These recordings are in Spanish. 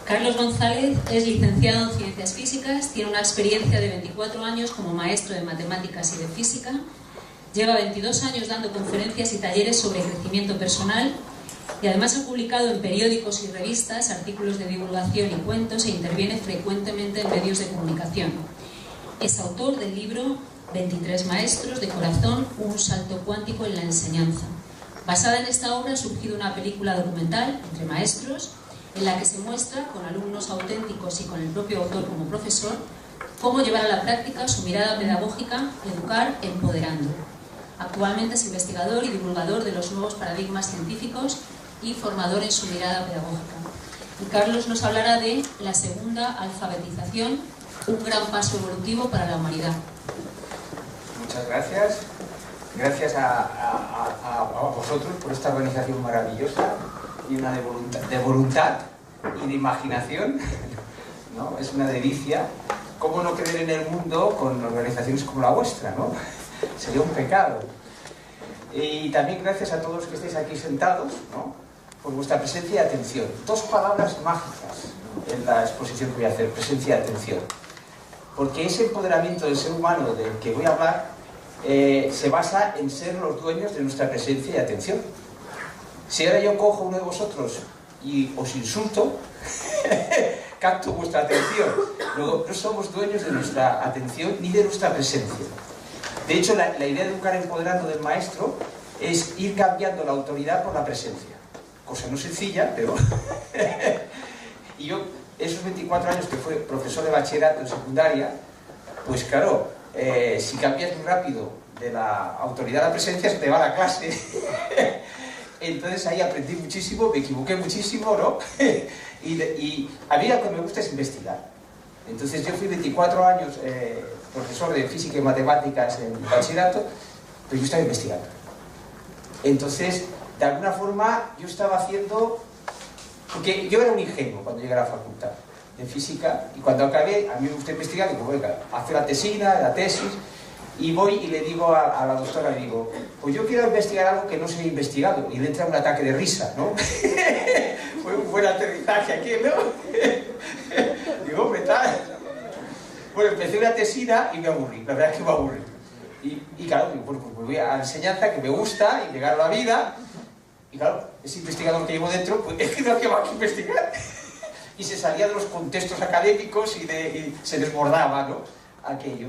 Carlos González es licenciado en Ciencias Físicas, tiene una experiencia de 24 años como maestro de Matemáticas y de Física, lleva 22 años dando conferencias y talleres sobre crecimiento personal y además ha publicado en periódicos y revistas artículos de divulgación y cuentos e interviene frecuentemente en medios de comunicación. Es autor del libro 23 maestros de corazón, un salto cuántico en la enseñanza. Basada en esta obra ha surgido una película documental, Entre Maestros, en la que se muestra, con alumnos auténticos y con el propio autor como profesor, cómo llevar a la práctica su mirada pedagógica, educar empoderando. Actualmente es investigador y divulgador de los nuevos paradigmas científicos y formador en su mirada pedagógica. Y Carlos nos hablará de la segunda alfabetización, un gran paso evolutivo para la humanidad. Muchas gracias. Gracias a vosotros por esta organización maravillosa y una de voluntad y de imaginación, ¿no? Es una delicia. ¿Cómo no creer en el mundo con organizaciones como la vuestra, ¿no? Sería un pecado. Y también gracias a todos los que estáis aquí sentados, ¿no?, por vuestra presencia y atención. Dos palabras mágicas en la exposición que voy a hacer: presencia y atención. Porque ese empoderamiento del ser humano del que voy a hablar se basa en ser los dueños de nuestra presencia y atención. Si ahora yo cojo a uno de vosotros y os insulto, capto vuestra atención. Luego, no somos dueños de nuestra atención ni de nuestra presencia. De hecho, la idea de educar empoderando del maestro es ir cambiando la autoridad por la presencia. Cosa no sencilla, pero... Y yo, esos 24 años que fue profesor de bachillerato en secundaria, pues claro, si cambias muy rápido de la autoridad a la presencia, se te va la clase. Entonces ahí aprendí muchísimo, me equivoqué muchísimo, ¿no? Y a mí lo que me gusta es investigar. Entonces yo fui 24 años profesor de física y matemáticas en bachillerato, pero yo estaba investigando. Entonces, de alguna forma, yo estaba haciendo... Porque yo era un ingenuo cuando llegué a la facultad de física, y cuando acabé, a mí me gusta investigar, digo, venga, hacer la tesina, la tesis, y voy y le digo a la doctora, le digo, pues yo quiero investigar algo que no se ha investigado, y le entra un ataque de risa, ¿no? Fue un buen aterrizaje aquí, ¿no? Digo, hombre, tal... Bueno, empecé una tesina y me aburrí, la verdad es que me aburrí. Y claro, digo, bueno, pues me voy a la enseñanza que me gusta y llegar a la vida. Y claro, ese investigador que llevo dentro, pues es que no hacía más que investigar. Y se salía de los contextos académicos y se desbordaba, ¿no?, aquello.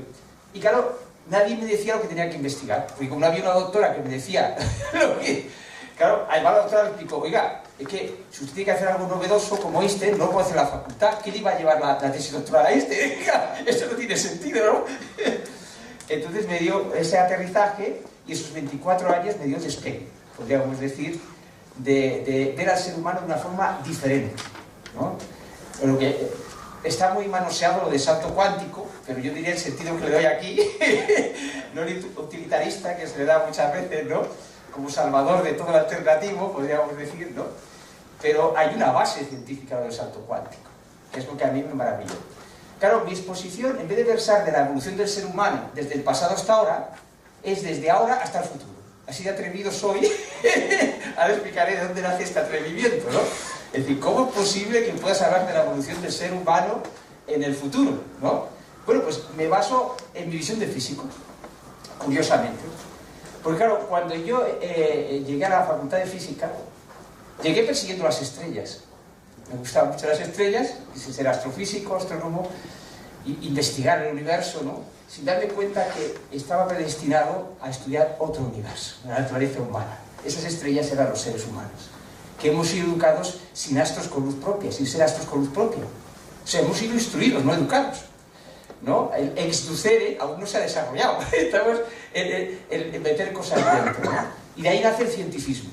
Y claro, nadie me decía lo que tenía que investigar. Porque como no había una doctora que me decía lo que... Claro, además la doctora me explicó, oiga, es que si usted tiene que hacer algo novedoso como este, no lo puede hacer en la facultad. ¿Quién iba a llevar la tesis doctoral a este? Esto no tiene sentido, ¿no? Entonces me dio ese aterrizaje y esos 24 años me dio el despegue, podríamos decir, de ver al ser humano de una forma diferente, ¿no? Lo que está muy manoseado lo de salto cuántico, pero yo diría el sentido que le doy aquí, no el utilitarista que se le da muchas veces, ¿no?, como salvador de todo lo alternativo, podríamos decir, ¿no? Pero hay una base científica del salto cuántico, que es lo que a mí me maravilló. Claro, mi exposición, en vez de versar de la evolución del ser humano desde el pasado hasta ahora, es desde ahora hasta el futuro. Así de atrevido soy. Ahora explicaré de dónde nace este atrevimiento, ¿no? Es decir, ¿cómo es posible que puedas hablar de la evolución del ser humano en el futuro, ¿no? Bueno, pues me baso en mi visión de físico, curiosamente. Porque claro, cuando yo llegué a la facultad de física, llegué persiguiendo las estrellas. Me gustaban mucho las estrellas, quise ser astrofísico, astrónomo, investigar el universo, ¿no?, sin darme cuenta que estaba predestinado a estudiar otro universo, la naturaleza humana. Esas estrellas eran los seres humanos, que hemos sido educados sin astros con luz propia, sin ser astros con luz propia. O sea, hemos sido instruidos, no educados, ¿no? El exducere aún no se ha desarrollado. Estamos en meter cosas dentro, ¿no? Y de ahí nace el cientificismo.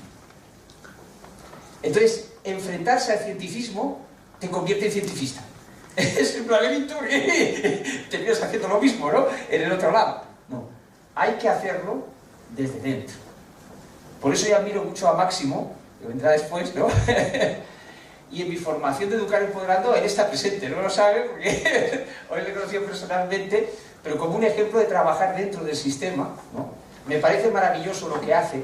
Entonces, enfrentarse al cientificismo te convierte en cientifista. Es un laberinto que terminas haciendo lo mismo, ¿no?, en el otro lado. No, hay que hacerlo desde dentro. Por eso yo admiro mucho a Máximo, que vendrá después, ¿no? Y en mi formación de Educar Empoderando, él está presente, no lo sabe porque hoy le he conocido personalmente, pero como un ejemplo de trabajar dentro del sistema, ¿no? Me parece maravilloso lo que hace.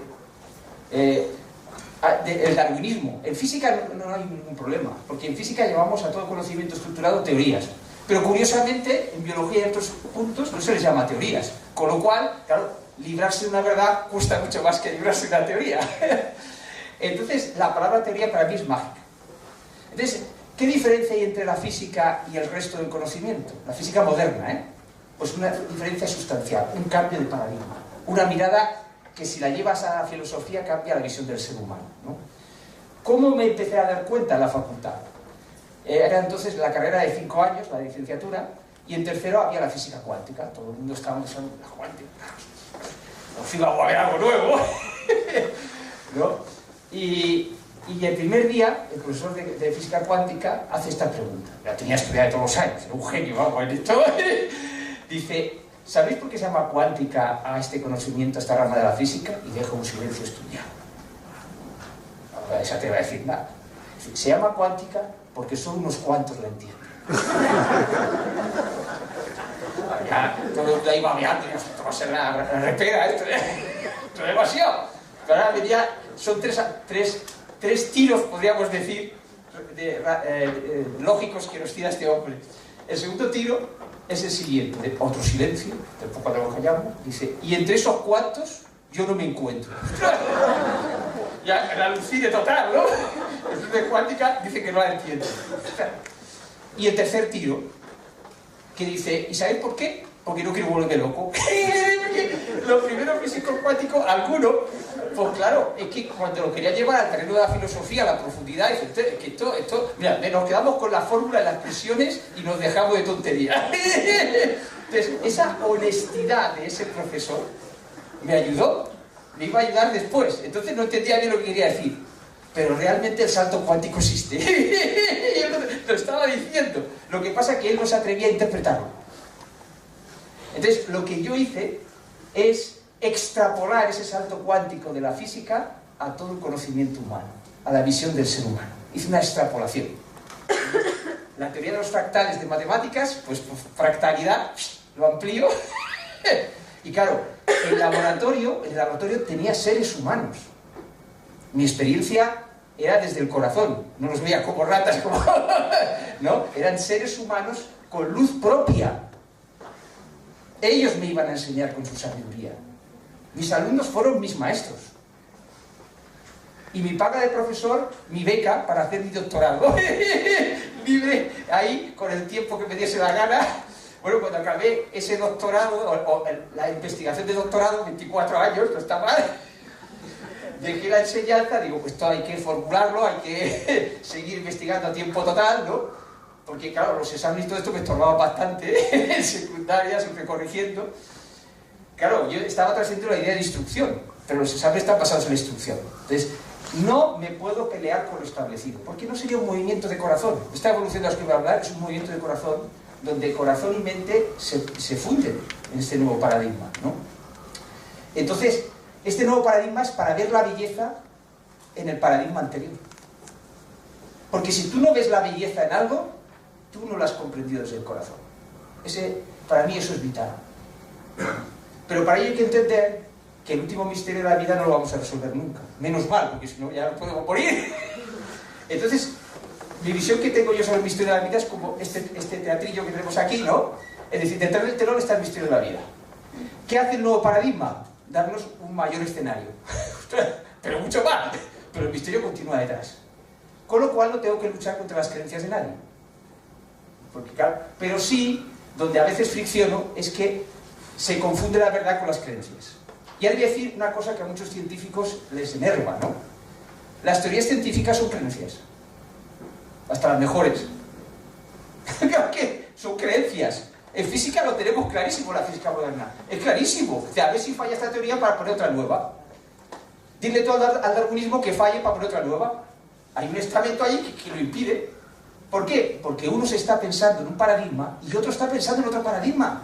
el darwinismo. En física no hay ningún problema, porque en física llevamos a todo conocimiento estructurado teorías. Pero curiosamente, en biología y en otros puntos no se les llama teorías. Con lo cual, claro, librarse de una verdad cuesta mucho más que librarse de una teoría. Entonces, la palabra teoría para mí es mágica. Entonces, ¿qué diferencia hay entre la física y el resto del conocimiento? La física moderna, ¿eh? Pues una diferencia sustancial, un cambio de paradigma. Una mirada que si la llevas a la filosofía cambia la visión del ser humano, ¿no? ¿Cómo me empecé a dar cuenta en la facultad? Era entonces la carrera de 5 años, la licenciatura, y en tercero había la física cuántica. Todo el mundo estaba usando la cuántica. Nos iba a ver algo nuevo, ¿no? Y el primer día, el profesor de física cuántica hace esta pregunta. La tenía estudiada de todos los años, era un genio, vamos, en esto. Dice, ¿sabéis por qué se llama cuántica a este conocimiento, a esta rama de la física? Y deja un silencio estudiado. Ahora, esa te va a decir nada. Se llama cuántica porque solo unos cuantos la entienden. Ya, todo el mundo ahí babeando, ya, esto va a ser una repera, esto es demasiado. Pero ahora venía, son tres tiros, podríamos decir, lógicos que nos tira este hombre. El segundo tiro es el siguiente, otro silencio, cuando lo callamos, dice, y entre esos cuantos yo no me encuentro. Ya, el alucine total, ¿no? El de cuántica dice que no la entiende. Y el tercer tiro, que dice, ¿y sabéis por qué? Porque no quiero volverme loco. Los primeros físicos cuánticos, algunos, pues claro, es que cuando lo quería llevar al terreno de la filosofía, a la profundidad, dice, que esto, mira, nos quedamos con la fórmula de las presiones y nos dejamos de tontería. Entonces, esa honestidad de ese profesor me ayudó, me iba a ayudar después. Entonces no entendía bien lo que quería decir. Pero realmente el salto cuántico existe. Y él lo estaba diciendo. Lo que pasa es que él no se atrevía a interpretarlo. Entonces, lo que yo hice es extrapolar ese salto cuántico de la física a todo el conocimiento humano, a la visión del ser humano. Hice una extrapolación. La teoría de los fractales de matemáticas, pues fractalidad, lo amplío. Y claro, el laboratorio tenía seres humanos. Mi experiencia era desde el corazón, no los veía como ratas, ¿no? Eran seres humanos con luz propia. Ellos me iban a enseñar con su sabiduría. Mis alumnos fueron mis maestros. Y mi paga de profesor, mi beca para hacer mi doctorado. Libre, ahí, con el tiempo que me diese la gana. Bueno, cuando acabé ese doctorado, o la investigación de doctorado, 24 años, no está mal. Dejé la enseñanza, digo, pues esto hay que formularlo, hay que seguir investigando a tiempo total, ¿no? Porque claro, los exámenes y todo esto me estorbaba bastante, en secundaria, siempre corrigiendo. Claro, yo estaba trascendiendo la idea de instrucción, pero los exámenes están basados en la instrucción. Entonces, no me puedo pelear con lo establecido, porque no sería un movimiento de corazón. Esta evolución de la que voy a hablar es un movimiento de corazón, donde corazón y mente se funden en este nuevo paradigma, ¿no? Entonces, este nuevo paradigma es para ver la belleza en el paradigma anterior. Porque si tú no ves la belleza en algo, tú no lo has comprendido desde el corazón. Para mí eso es vital. Pero para ello hay que entender que el último misterio de la vida no lo vamos a resolver nunca. Menos mal, porque si no ya no podemos morir. Entonces, mi visión que tengo yo sobre el misterio de la vida es como este teatrillo que tenemos aquí, ¿no? Es decir, detrás del telón está el misterio de la vida. ¿Qué hace el nuevo paradigma? Darnos un mayor escenario. Pero mucho más. Pero el misterio continúa detrás. Con lo cual no tengo que luchar contra las creencias de nadie. Porque, claro, pero sí, donde a veces fricciono, es que se confunde la verdad con las creencias. Y hay que decir una cosa que a muchos científicos les enerva, ¿no? Las teorías científicas son creencias. Hasta las mejores. Claro que son creencias. En física lo tenemos clarísimo, la física moderna. Es clarísimo. O sea, a ver si falla esta teoría para poner otra nueva. Dile tú al darwinismo que falle para poner otra nueva. Hay un estamento ahí que lo impide. ¿Por qué? Porque uno se está pensando en un paradigma y otro está pensando en otro paradigma.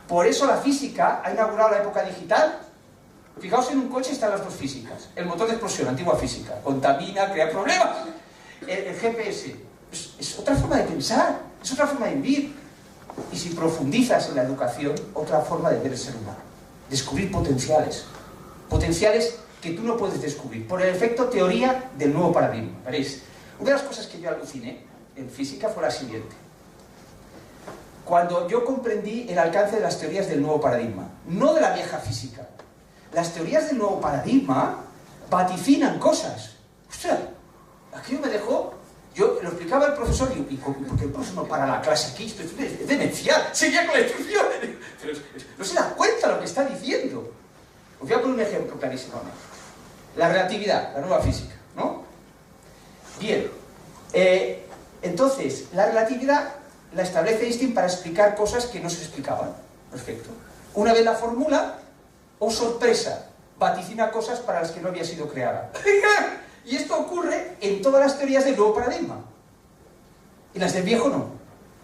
Por eso la física ha inaugurado la época digital. Fijaos, en un coche están las dos físicas. El motor de explosión, antigua física. Contamina, crea problemas. El GPS. Es otra forma de pensar. Es otra forma de vivir. Y si profundizas en la educación, otra forma de ver el ser humano. Descubrir potenciales. Potenciales que tú no puedes descubrir, por el efecto teoría del nuevo paradigma. Veréis, una de las cosas que yo aluciné en física fue la siguiente. Cuando yo comprendí el alcance de las teorías del nuevo paradigma, no de la vieja física. Las teorías del nuevo paradigma vaticinan cosas. Ostras, aquello me dejó... Yo lo explicaba el profesor y porque el profesor no para la clase aquí, es demencial, seguía con la instrucción, pero no se da cuenta lo que está diciendo. Os voy a poner un ejemplo clarísimo, ¿no? La relatividad, la nueva física, ¿no? Bien, entonces, la relatividad la establece Einstein para explicar cosas que no se explicaban. Perfecto. Una vez la formula, oh sorpresa, vaticina cosas para las que no había sido creada. Y esto ocurre en todas las teorías del nuevo paradigma. Y las del viejo no.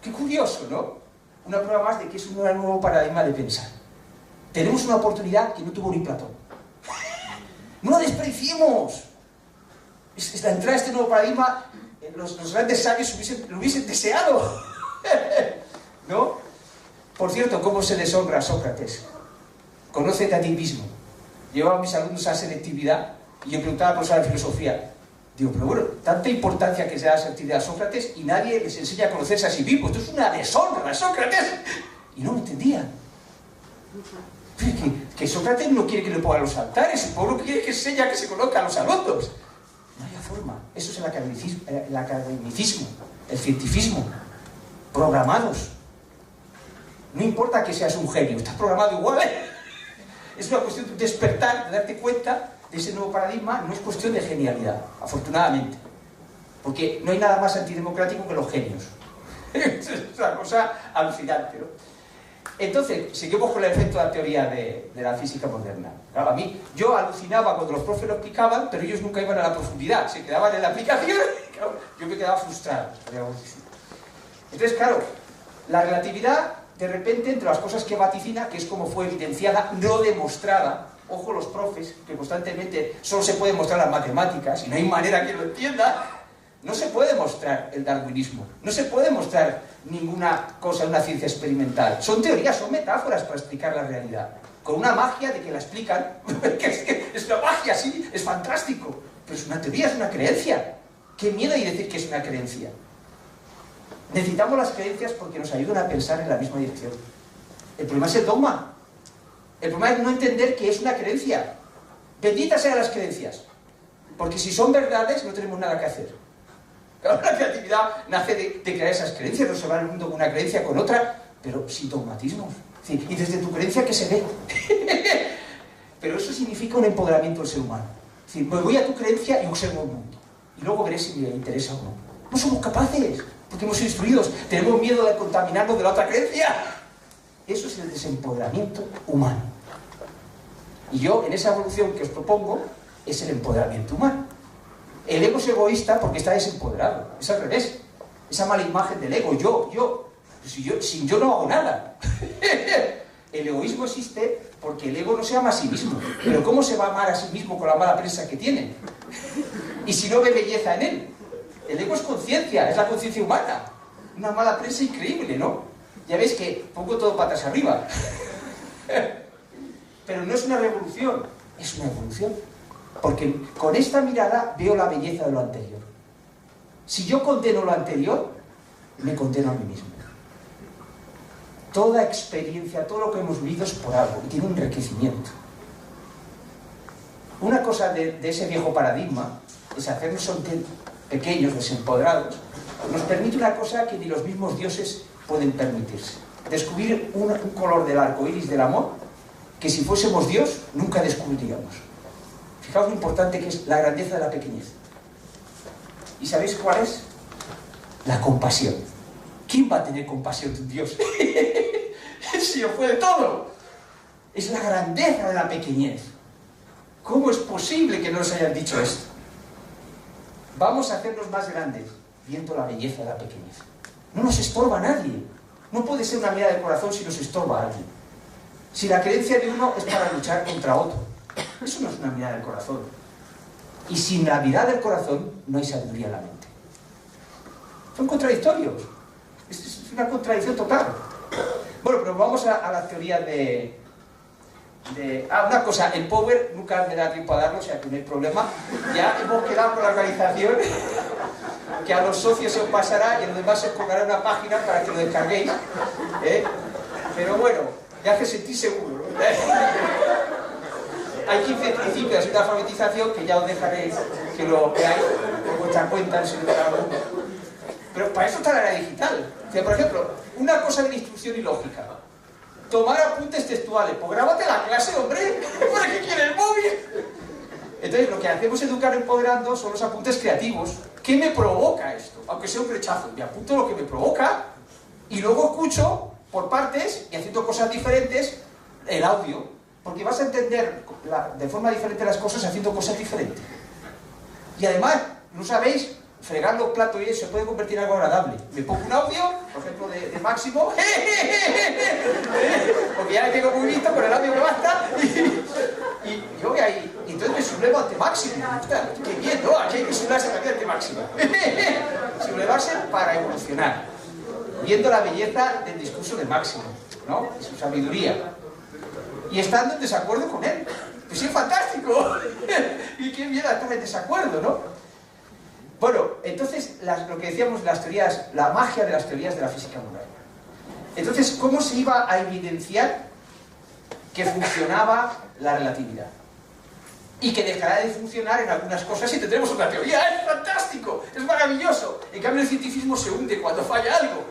Qué curioso, ¿no? Una prueba más de que es un nuevo paradigma de pensar. Tenemos una oportunidad que no tuvo ni Platón. ¡No la despreciemos! Es la entrada a este nuevo paradigma, los grandes sabios lo hubiesen deseado. ¿No? Por cierto, ¿cómo se les honra a Sócrates? Conócete a ti mismo. Llevaba a mis alumnos a selectividad y yo preguntaba al profesor de filosofía. Digo, pero bueno, tanta importancia que se da a la selectividad a Sócrates y nadie les enseña a conocerse a sí mismo. Esto es una deshonra a Sócrates. Y no lo entendían. Que Sócrates no quiere que le pongan los altares, el pueblo quiere que enseñe a que se conozca a los alumnos. No hay forma. Eso es el academicismo, el cientifismo. Programados. No importa que seas un genio, estás programado igual. Es una cuestión de despertar, de darte cuenta de ese nuevo paradigma. No es cuestión de genialidad, afortunadamente. Porque no hay nada más antidemocrático que los genios. Es una cosa alucinante, ¿no? Entonces, seguimos con el efecto de la teoría de la física moderna. Claro, a mí, yo alucinaba cuando los profes lo explicaban, pero ellos nunca iban a la profundidad, se quedaban en la aplicación. Claro, yo me quedaba frustrado. Entonces, claro, la relatividad, de repente, entre las cosas que vaticina, que es como fue evidenciada, no demostrada, ojo los profes, que constantemente solo se puede mostrar las matemáticas, y no hay manera que lo entienda, no se puede mostrar el darwinismo, no se puede mostrar ninguna cosa, una ciencia experimental. Son teorías, son metáforas para explicar la realidad, con una magia de que la explican, que es una magia, sí, es fantástico, pero es una teoría, es una creencia. Qué miedo hay decir que es una creencia. Necesitamos las creencias porque nos ayudan a pensar en la misma dirección. El problema es el dogma. El problema es no entender que es una creencia. Benditas sean las creencias. Porque si son verdades, no tenemos nada que hacer. Claro, la creatividad nace de crear esas creencias. No se va al mundo con una creencia, con otra, pero sin dogmatismos. Y desde tu creencia que se ve. Pero eso significa un empoderamiento del ser humano. Es decir, me voy a tu creencia y observo el mundo. Y luego veré si me interesa o no. No somos capaces. Porque hemos sido instruidos, tenemos miedo de contaminarnos de la otra creencia. Eso es el desempoderamiento humano. Y yo, en esa evolución que os propongo, es el empoderamiento humano. El ego es egoísta porque está desempoderado. Es al revés. Esa mala imagen del ego, yo. Sin yo no hago nada. El egoísmo existe porque el ego no se ama a sí mismo. Pero ¿cómo se va a amar a sí mismo con la mala prensa que tiene? Y si no ve belleza en él. El ego es conciencia, es la conciencia humana. Una mala prensa increíble, ¿no? Ya veis que pongo todo patas arriba. Pero no es una revolución, es una evolución. Porque con esta mirada veo la belleza de lo anterior. Si yo condeno lo anterior, me condeno a mí mismo. Toda experiencia, todo lo que hemos vivido es por algo y tiene un enriquecimiento. Una cosa de ese viejo paradigma es hacernos sentir pequeños, desempoderados, nos permite una cosa que ni los mismos dioses pueden permitirse. Descubrir un color del arco iris del amor que si fuésemos Dios nunca descubriríamos. Fijaos lo importante que es la grandeza de la pequeñez. ¿Y sabéis cuál es? La compasión. ¿Quién va a tener compasión de un Dios? Si lo puede todo. Es la grandeza de la pequeñez. ¿Cómo es posible que no nos hayan dicho esto? Vamos a hacernos más grandes, viendo la belleza de la pequeñez. No nos estorba a nadie. No puede ser una mirada del corazón si nos estorba a alguien. Si la creencia de uno es para luchar contra otro. Eso no es una mirada del corazón. Y sin la mirada del corazón no hay sabiduría en la mente. Son contradictorios. Es una contradicción total. Bueno, pero vamos a la teoría de una cosa, el Power nunca me da tiempo a darlo, o sea que no hay problema. Ya hemos quedado con la organización, que a los socios se os pasará y a los demás se os colgará una página para que lo descarguéis. Pero bueno, ya que sentís seguro, ¿no? Hay 15 principios de alfabetización que ya os dejaréis que lo veáis por vuestra cuenta, en cada uno. Pero para eso está la era digital. O sea, por ejemplo, una cosa de la instrucción y lógica. Tomar apuntes textuales. Pues grábate la clase, hombre. ¿Para qué quiere el móvil? Entonces, lo que hacemos Educar Empoderando son los apuntes creativos. ¿Qué me provoca esto? Aunque sea un rechazo. Me apunto lo que me provoca y luego escucho por partes y haciendo cosas diferentes el audio. Porque vas a entender de forma diferente las cosas haciendo cosas diferentes. Y además, no sabéis, fregar los platos y eso se puede convertir en algo agradable. Me pongo un audio, por ejemplo, de Máximo, porque ya le tengo muy listo, con el audio me basta, y yo voy ahí, y entonces me sublevo ante Máximo. ¡Qué bien, no! Aquí hay que sublevarse también ante Máximo. Sublevarse para evolucionar, viendo la belleza del discurso de Máximo, ¿no? Y su sabiduría. Y estando en desacuerdo con él. Pues sí, es fantástico. Y qué bien estar en desacuerdo, ¿no? Bueno, entonces, lo que decíamos de las teorías, la magia de las teorías de la física moderna. Entonces, ¿cómo se iba a evidenciar que funcionaba la relatividad? Y que dejará de funcionar en algunas cosas y tendremos otra teoría. ¡Es fantástico! ¡Es maravilloso! En cambio, el cientifismo se hunde cuando falla algo.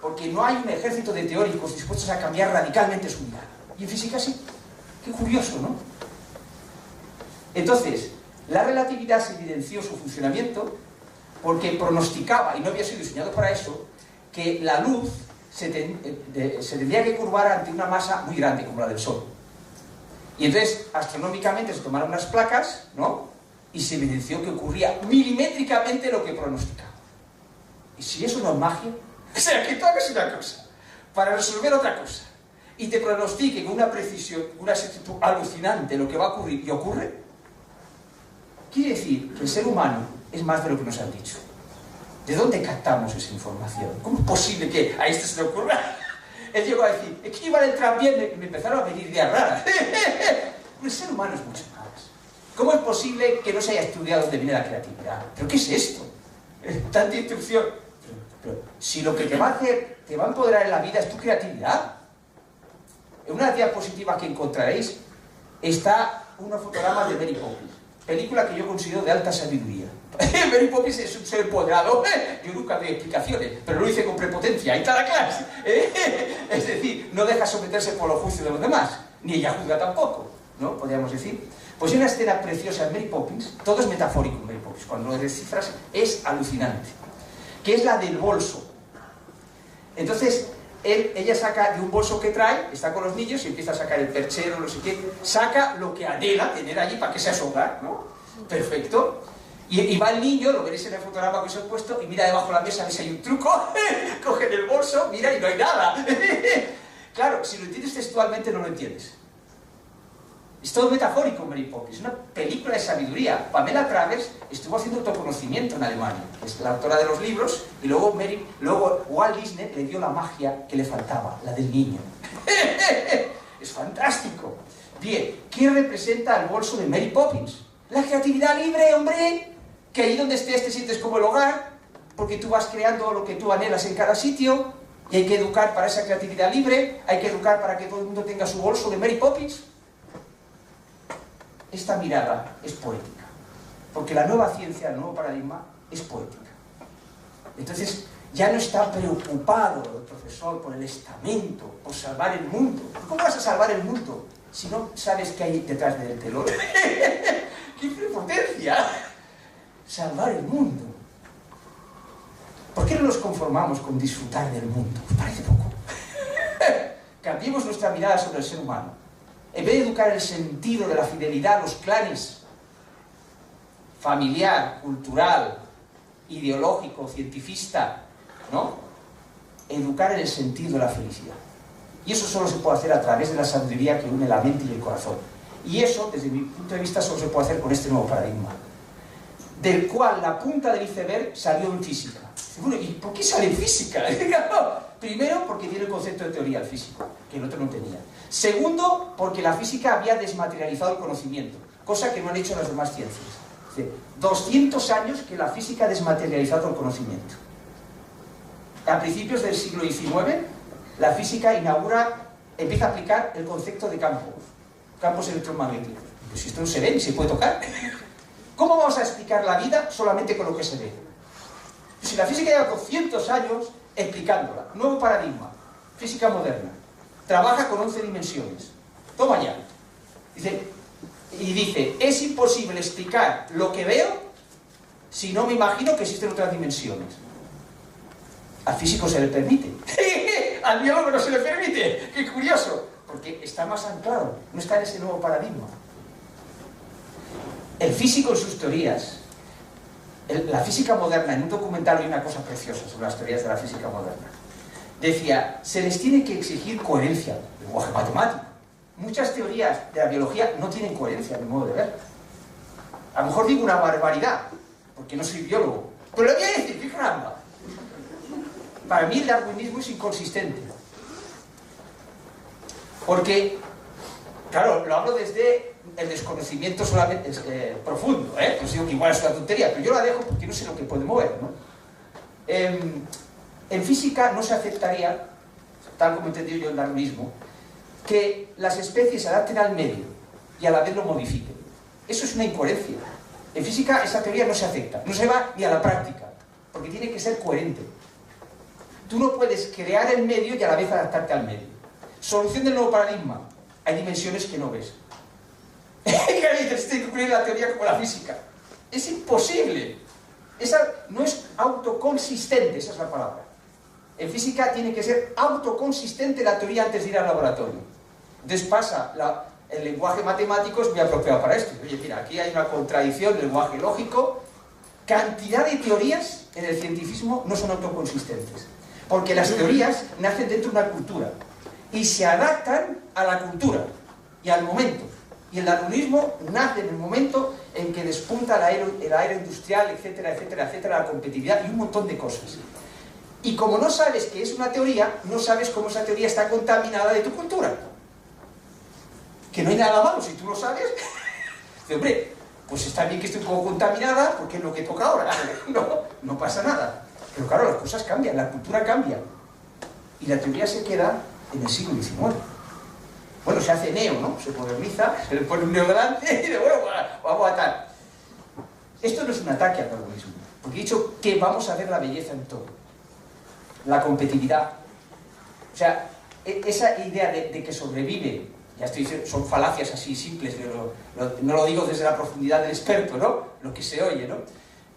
Porque no hay un ejército de teóricos dispuestos a cambiar radicalmente su mirada. Y en física sí. Qué curioso, ¿no? Entonces, la relatividad se evidenció su funcionamiento porque pronosticaba, y no había sido diseñado para eso, que la luz se tendría que curvar ante una masa muy grande, como la del Sol. Y entonces, astronómicamente, se tomaron unas placas, ¿no? Y se evidenció que ocurría milimétricamente lo que pronosticaba. ¿Y si eso no es magia? O sea, que tú hagas una cosa para resolver otra cosa y te pronostique con una precisión, una exactitud alucinante lo que va a ocurrir y ocurre, quiere decir que el ser humano es más de lo que nos han dicho. ¿De dónde captamos esa información? ¿Cómo es posible que a este se le ocurra? Él llegó a decir, es que iba en el tranvía y me empezaron a venir ideas raras. El ser humano es mucho más. ¿Cómo es posible que no se haya estudiado dónde viene la creatividad? ¿Pero qué es esto? Tanta instrucción. Pero si lo que te va a hacer, te va a empoderar en la vida es tu creatividad. En una diapositiva que encontraréis está una fotograma de Mary Poppins, película que yo considero de alta sabiduría. Mary Poppins es un ser empoderado. Yo nunca doy explicaciones, pero lo hice con prepotencia. Ahí está la clase. Es decir, no deja someterse por los juicios de los demás, ni ella juzga tampoco, ¿no? Podríamos decir. Pues hay una escena preciosa en Mary Poppins, todo es metafórico en Mary Poppins, cuando lo descifras es alucinante, que es la del bolso. Entonces, ella saca de un bolso que trae, está con los niños y empieza a sacar el perchero, no sé qué, saca lo que anhela tener allí para que sea su hogar, ¿no? Perfecto. Y va el niño, lo veréis en el fotograma que os he puesto, y mira debajo de la mesa, ves hay un truco, coge el bolso, mira y no hay nada. Claro, si lo entiendes textualmente no lo entiendes. Es todo metafórico, Mary Poppins, es una película de sabiduría. Pamela Travers estuvo haciendo autoconocimiento en Alemania, es la autora de los libros, y luego Walt Disney le dio la magia que le faltaba, la del niño. Es fantástico. Bien, ¿qué representa el bolso de Mary Poppins? La creatividad libre, hombre, que ahí donde estés te sientes como el hogar, porque tú vas creando lo que tú anhelas en cada sitio, y hay que educar para esa creatividad libre, hay que educar para que todo el mundo tenga su bolso de Mary Poppins. Esta mirada es poética, porque la nueva ciencia, el nuevo paradigma, es poética. Entonces, ya no está preocupado el profesor por el estamento, por salvar el mundo. ¿Cómo vas a salvar el mundo si no sabes qué hay detrás del telón? ¡Qué prepotencia! Salvar el mundo. ¿Por qué no nos conformamos con disfrutar del mundo? ¿Os parece poco? Cambiemos nuestra mirada sobre el ser humano. En vez de educar el sentido de la fidelidad a los clanes, familiar, cultural, ideológico, cientifista, ¿no? Educar en el sentido de la felicidad. Y eso solo se puede hacer a través de la sabiduría que une la mente y el corazón. Y eso, desde mi punto de vista, solo se puede hacer con este nuevo paradigma, del cual la punta del iceberg salió en física. Bueno, ¿y por qué sale en física? Primero, porque tiene el concepto de teoría el físico, que el otro no tenía. Segundo, porque la física había desmaterializado el conocimiento, cosa que no han hecho las demás ciencias. Es decir, 200 años que la física ha desmaterializado el conocimiento. A principios del siglo XIX, la física empieza a aplicar el concepto de campos electromagnéticos. Pues si esto no se ve ni se puede tocar. ¿Cómo vamos a explicar la vida solamente con lo que se ve? Si la física lleva 200 años explicándola, nuevo paradigma, física moderna, trabaja con 11 dimensiones. Toma ya. Dice, es imposible explicar lo que veo si no me imagino que existen otras dimensiones. Al físico se le permite. Al biólogo no se le permite. ¡Qué curioso! Porque está más anclado, no está en ese nuevo paradigma. El físico en sus teorías, la física moderna, en un documental hay una cosa preciosa sobre las teorías de la física moderna. Decía, se les tiene que exigir coherencia, lenguaje matemático. Muchas teorías de la biología no tienen coherencia, a mi modo de ver. A lo mejor digo una barbaridad, porque no soy biólogo, pero lo voy a decir, qué caramba. Para mí el darwinismo es inconsistente. Porque, claro, lo hablo desde el desconocimiento solamente profundo, pues digo que igual es una tontería, pero yo la dejo porque no sé lo que puede mover, ¿no? En física no se aceptaría, tal como he entendido yo el darwinismo, que las especies se adapten al medio y a la vez lo modifiquen. Eso es una incoherencia. En física esa teoría no se acepta, no se va ni a la práctica, porque tiene que ser coherente. Tú no puedes crear el medio y a la vez adaptarte al medio. Solución del nuevo paradigma. Hay dimensiones que no ves. ¿Qué dices? Tiene que ocurrir la teoría como la física. Es imposible. Esa no es autoconsistente, esa es la palabra. En física tiene que ser autoconsistente la teoría antes de ir al laboratorio. Entonces pasa, el lenguaje matemático es muy apropiado para esto. Oye, mira, aquí hay una contradicción, lenguaje lógico. Cantidad de teorías en el cientificismo no son autoconsistentes. Porque las teorías nacen dentro de una cultura y se adaptan a la cultura y al momento. Y el darwinismo nace en el momento en que despunta el aero industrial, etcétera, etcétera, etcétera, la competitividad y un montón de cosas. Y como no sabes que es una teoría, no sabes cómo esa teoría está contaminada de tu cultura. Que no hay nada malo, si tú lo sabes. Hombre, pues está bien que esté un poco contaminada porque es lo que toca ahora. No pasa nada. Pero claro, las cosas cambian, la cultura cambia. Y la teoría se queda en el siglo XIX. Bueno, se hace neo, ¿no? Se moderniza, se le pone un neo delante y de bueno, vamos a tal. Esto no es un ataque al darwinismo, porque he dicho que vamos a ver la belleza en todo. La competitividad. O sea, esa idea de que sobrevive, ya estoy diciendo, son falacias así simples, no lo digo desde la profundidad del experto, ¿no? Lo que se oye, ¿no?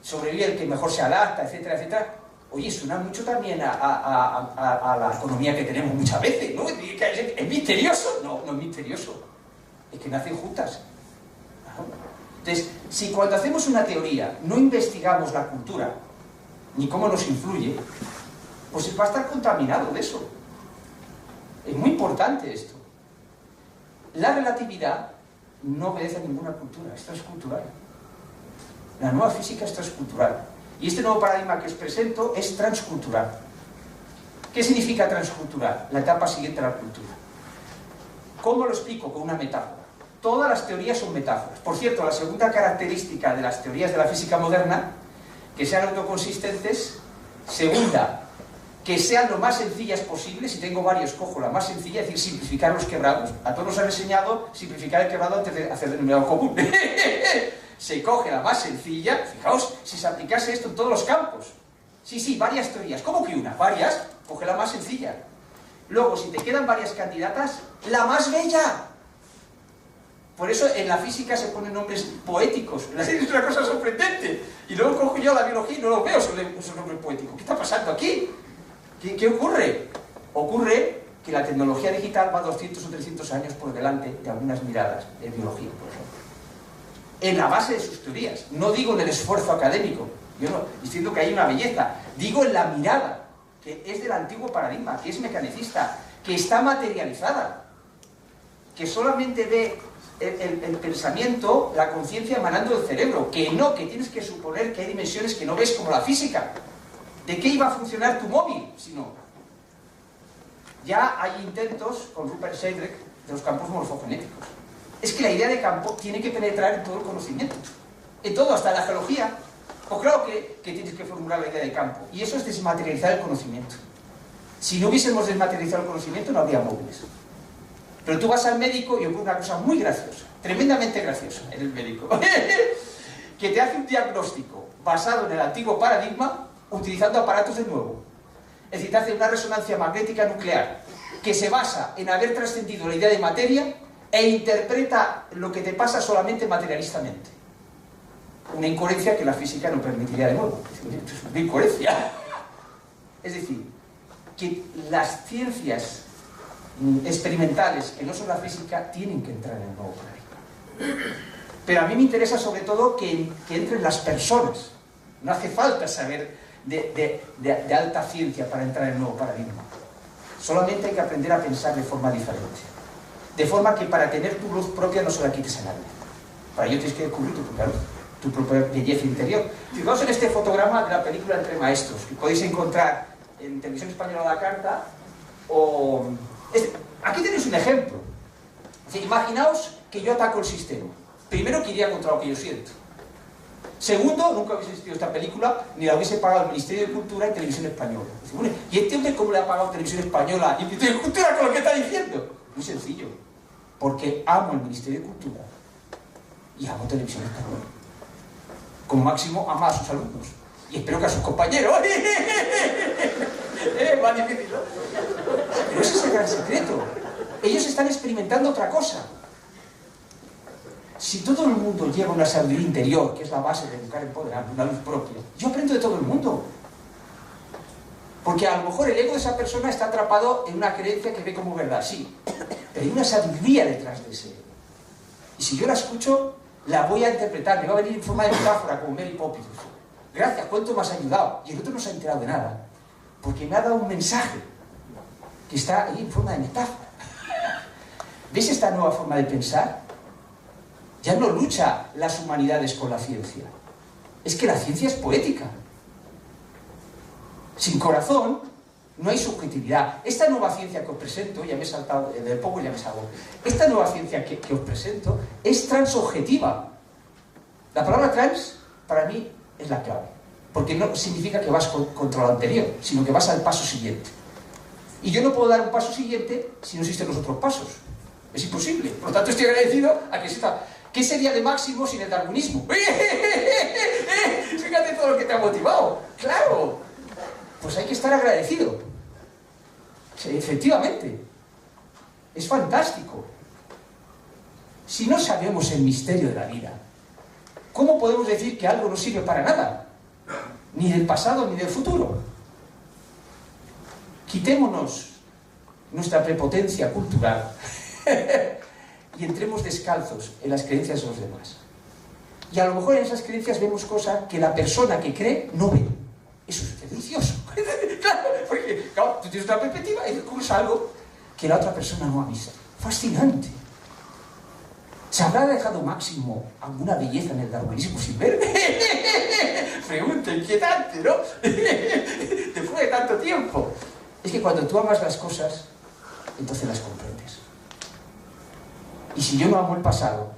Sobrevive el que mejor se adapta, etcétera, etcétera. Oye, suena mucho también a la economía que tenemos muchas veces, ¿no? ¿Es misterioso? No es misterioso. Es que nacen juntas. Entonces, si cuando hacemos una teoría no investigamos la cultura, ni cómo nos influye, pues va a estar contaminado de eso. Es muy importante esto. La relatividad no obedece a ninguna cultura, esto es cultural. La nueva física es transcultural. Y este nuevo paradigma que os presento es transcultural. ¿Qué significa transcultural? La etapa siguiente a la cultura. ¿Cómo lo explico? Con una metáfora. Todas las teorías son metáforas. Por cierto, la segunda característica de las teorías de la física moderna, que sean autoconsistentes. Segunda, que sean lo más sencillas posible. Si tengo varios, cojo la más sencilla, es decir, simplificar los quebrados. A todos nos han enseñado simplificar el quebrado antes de hacer el numerado común. Se coge la más sencilla. Fijaos, si se aplicase esto en todos los campos. Sí, varias teorías. ¿Cómo que una? Varias, coge la más sencilla. Luego, si te quedan varias candidatas, la más bella. Por eso en la física se ponen nombres poéticos. Es una cosa sorprendente. Y luego cojo yo la biología y no lo veo esos nombres poéticos. ¿Qué está pasando aquí? ¿Qué ocurre? Ocurre que la tecnología digital va 200 o 300 años por delante de algunas miradas de biología, por ejemplo. En la base de sus teorías. No digo en el esfuerzo académico. Yo no diciendo que hay una belleza. Digo en la mirada, que es del antiguo paradigma, que es mecanicista, que está materializada, que solamente ve el pensamiento, la conciencia emanando del cerebro, que no, que tienes que suponer que hay dimensiones que no ves como la física. ¿De qué iba a funcionar tu móvil? Si no. Ya hay intentos con Rupert Sheldrake de los campos morfogenéticos. Es que la idea de campo tiene que penetrar en todo el conocimiento, en todo, hasta en la geología. Pues claro que tienes que formular la idea de campo, y eso es desmaterializar el conocimiento. Si no hubiésemos desmaterializado el conocimiento, no habría móviles. Pero tú vas al médico y ocurre una cosa muy graciosa, tremendamente graciosa en el médico, que te hace un diagnóstico basado en el antiguo paradigma, utilizando aparatos de nuevo. Es decir, te hace una resonancia magnética nuclear, que se basa en haber trascendido la idea de materia e interpreta lo que te pasa solamente materialistamente. Una incoherencia que la física no permitiría de nuevo. Es una incoherencia. Es decir, que las ciencias experimentales, que no son la física, tienen que entrar en el nuevo paradigma. Pero a mí me interesa sobre todo que entren las personas. No hace falta saber de alta ciencia para entrar en el nuevo paradigma. Solamente hay que aprender a pensar de forma diferente. De forma que para tener tu luz propia no se la quites a nadie. Para ello tienes que descubrir tu propia belleza interior. Fijaos en este fotograma de la película Entre Maestros, que podéis encontrar en Televisión Española La Carta, o... Aquí tenéis un ejemplo. Imaginaos que yo ataco el sistema. Primero, que iría contra lo que yo siento. Segundo, nunca hubiese existido esta película, ni la hubiese pagado el Ministerio de Cultura en Televisión Española. ¿Y este hombre cómo le ha pagado Televisión Española y el Ministerio de Cultura con lo que está diciendo? Muy sencillo. Porque amo el Ministerio de Cultura y amo Televisión Española. Como máximo, ama a sus alumnos. Y espero que a sus compañeros. Más difícil, ¿no? Pero ese es el gran secreto. Ellos están experimentando otra cosa. Si todo el mundo lleva una sabiduría interior, que es la base de educar empoderado, una luz propia, yo aprendo de todo el mundo. Porque a lo mejor el ego de esa persona está atrapado en una creencia que ve como verdad, sí. Pero hay una sabiduría detrás de ese ego. Y si yo la escucho, la voy a interpretar, me va a venir en forma de metáfora, como Mary Poppins. Gracias, ¿cuánto me has ayudado? Y el otro no se ha enterado de nada. Porque me ha dado un mensaje que está ahí en forma de metáfora. ¿Veis esta nueva forma de pensar? Ya no lucha las humanidades con la ciencia. Es que la ciencia es poética. Sin corazón no hay subjetividad. Esta nueva ciencia que os presento, ya me he saltado del poco y ya me salgo. Esta nueva ciencia que os presento es transobjetiva. La palabra trans, para mí, es la clave. Porque no significa que vas contra lo anterior, sino que vas al paso siguiente. Y yo no puedo dar un paso siguiente si no existen los otros pasos. Es imposible. Por lo tanto, estoy agradecido a que exista. ¿Qué sería de Máximo sin el darwinismo? Fíjate todo lo que te ha motivado. ¡Claro! Pues hay que estar agradecido. Sí, efectivamente. Es fantástico. Si no sabemos el misterio de la vida, ¿cómo podemos decir que algo no sirve para nada? Ni del pasado ni del futuro. Quitémonos nuestra prepotencia cultural y entremos descalzos en las creencias de los demás. Y a lo mejor en esas creencias vemos cosas que la persona que cree no ve. Eso es delicioso. Claro, porque claro, tú tienes una perspectiva y descubres algo que la otra persona no ha visto. Fascinante. ¿Se habrá dejado Máximo alguna belleza en el darwinismo sin ver? Pregunta inquietante, ¿no? Después de tanto tiempo. Es que cuando tú amas las cosas, entonces las comprendes. Y si yo no amo el pasado,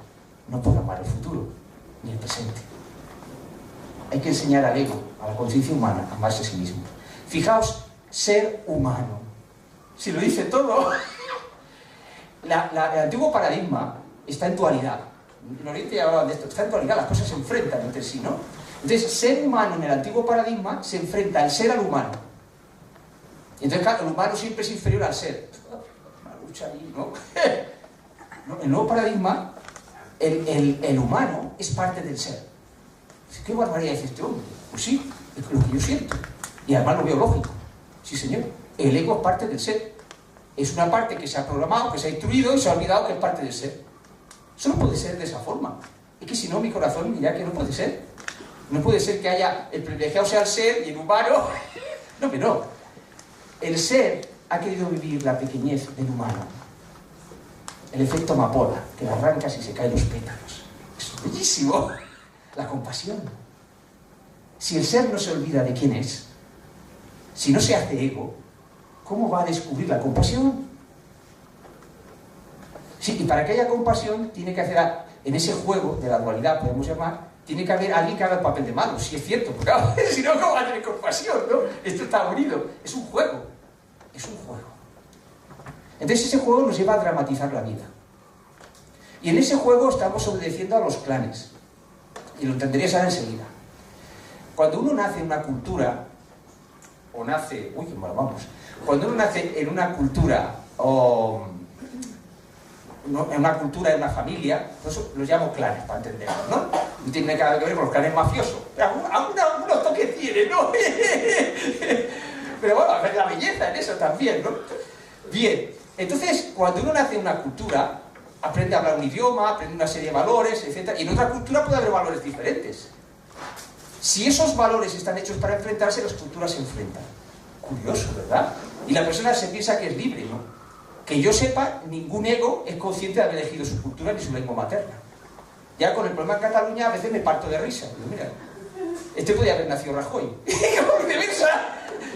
no puedo amar el futuro, ni el presente. Hay que enseñar al ego, a la conciencia humana, a amarse a sí mismo. Fijaos, ser humano. Si lo dice todo. El antiguo paradigma está en dualidad. En Oriente ya hablaban de esto. Está en dualidad, las cosas se enfrentan entre sí, ¿no? Entonces, ser humano en el antiguo paradigma se enfrenta al ser al humano. Y entonces, claro, el humano siempre es inferior al ser. Una lucha ahí, ¿no? En el nuevo paradigma, el humano es parte del ser. ¿Qué barbaridad dice este hombre? Pues sí, es lo que yo siento. Y además lo veo lógico. Sí, señor. El ego es parte del ser. Es una parte que se ha programado, que se ha instruido y se ha olvidado que es parte del ser. Eso no puede ser de esa forma. Es que si no, mi corazón dirá que no puede ser. No puede ser que haya el privilegiado sea el ser y el humano. No, pero no. El ser ha querido vivir la pequeñez del humano. El efecto amapola, que la arrancas y se caen los pétalos. Es bellísimo. La compasión. Si el ser no se olvida de quién es, si no se hace ego, ¿cómo va a descubrir la compasión? Sí, y para que haya compasión tiene que hacer, en ese juego de la dualidad, podemos llamar, tiene que haber alguien que haga el papel de malo, si es cierto, porque claro, si no, ¿cómo va a tener compasión, no? Esto está unido, es un juego, es un juego. Entonces ese juego nos lleva a dramatizar la vida. Y en ese juego estamos obedeciendo a los clanes, y lo entenderías ahora enseguida. Cuando uno nace en una cultura, o nace, uy, qué mal vamos, cuando uno nace en una cultura, o en una cultura, en una familia, eso los llamo clanes, para entenderlo, ¿no? No tiene nada que ver con los clanes mafiosos. Algunos toques tiene, ¿no? Pero bueno, a ver la belleza en eso también, ¿no? Bien, entonces, cuando uno nace en una cultura, aprende a hablar un idioma, aprende una serie de valores, etc. Y en otra cultura puede haber valores diferentes. Si esos valores están hechos para enfrentarse, las culturas se enfrentan. Curioso, ¿verdad? Y la persona se piensa que es libre, ¿no? Que yo sepa, ningún ego es consciente de haber elegido su cultura ni su lengua materna. Ya con el problema en Cataluña a veces me parto de risa. Digo, mira, este podía haber nacido Rajoy. ¿Cómo te ves?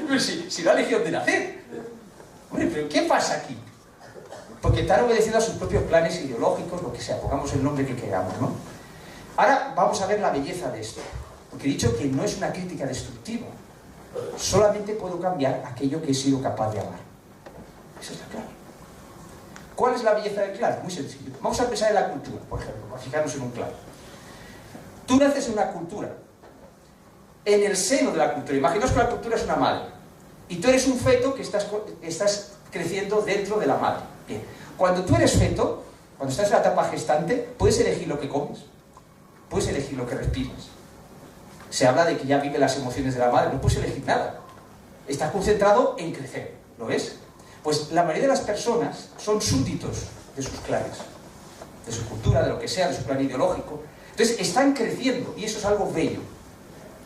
Pero si lo ha elegido de nacer. Hombre, pero ¿qué pasa aquí? Porque están obedeciendo a sus propios planes ideológicos, lo que sea, pongamos el nombre que queramos, ¿no? Ahora vamos a ver la belleza de esto. Porque he dicho que no es una crítica destructiva. Solamente puedo cambiar aquello que he sido capaz de amar. Eso está claro. ¿Cuál es la belleza del clan? Muy sencillo. Vamos a pensar en la cultura, por ejemplo, para fijarnos en un clan. Tú naces en una cultura. En el seno de la cultura, imaginaos que la cultura es una madre. Y tú eres un feto que estás creciendo dentro de la madre. Bien. Cuando tú eres feto, cuando estás en la etapa gestante, puedes elegir lo que comes. Puedes elegir lo que respiras. Se habla de que ya vive las emociones de la madre, no puedes elegir nada. Estás concentrado en crecer, ¿lo ves? Pues la mayoría de las personas son súbditos de sus clanes, de su cultura, de lo que sea, de su plan ideológico. Entonces están creciendo y eso es algo bello.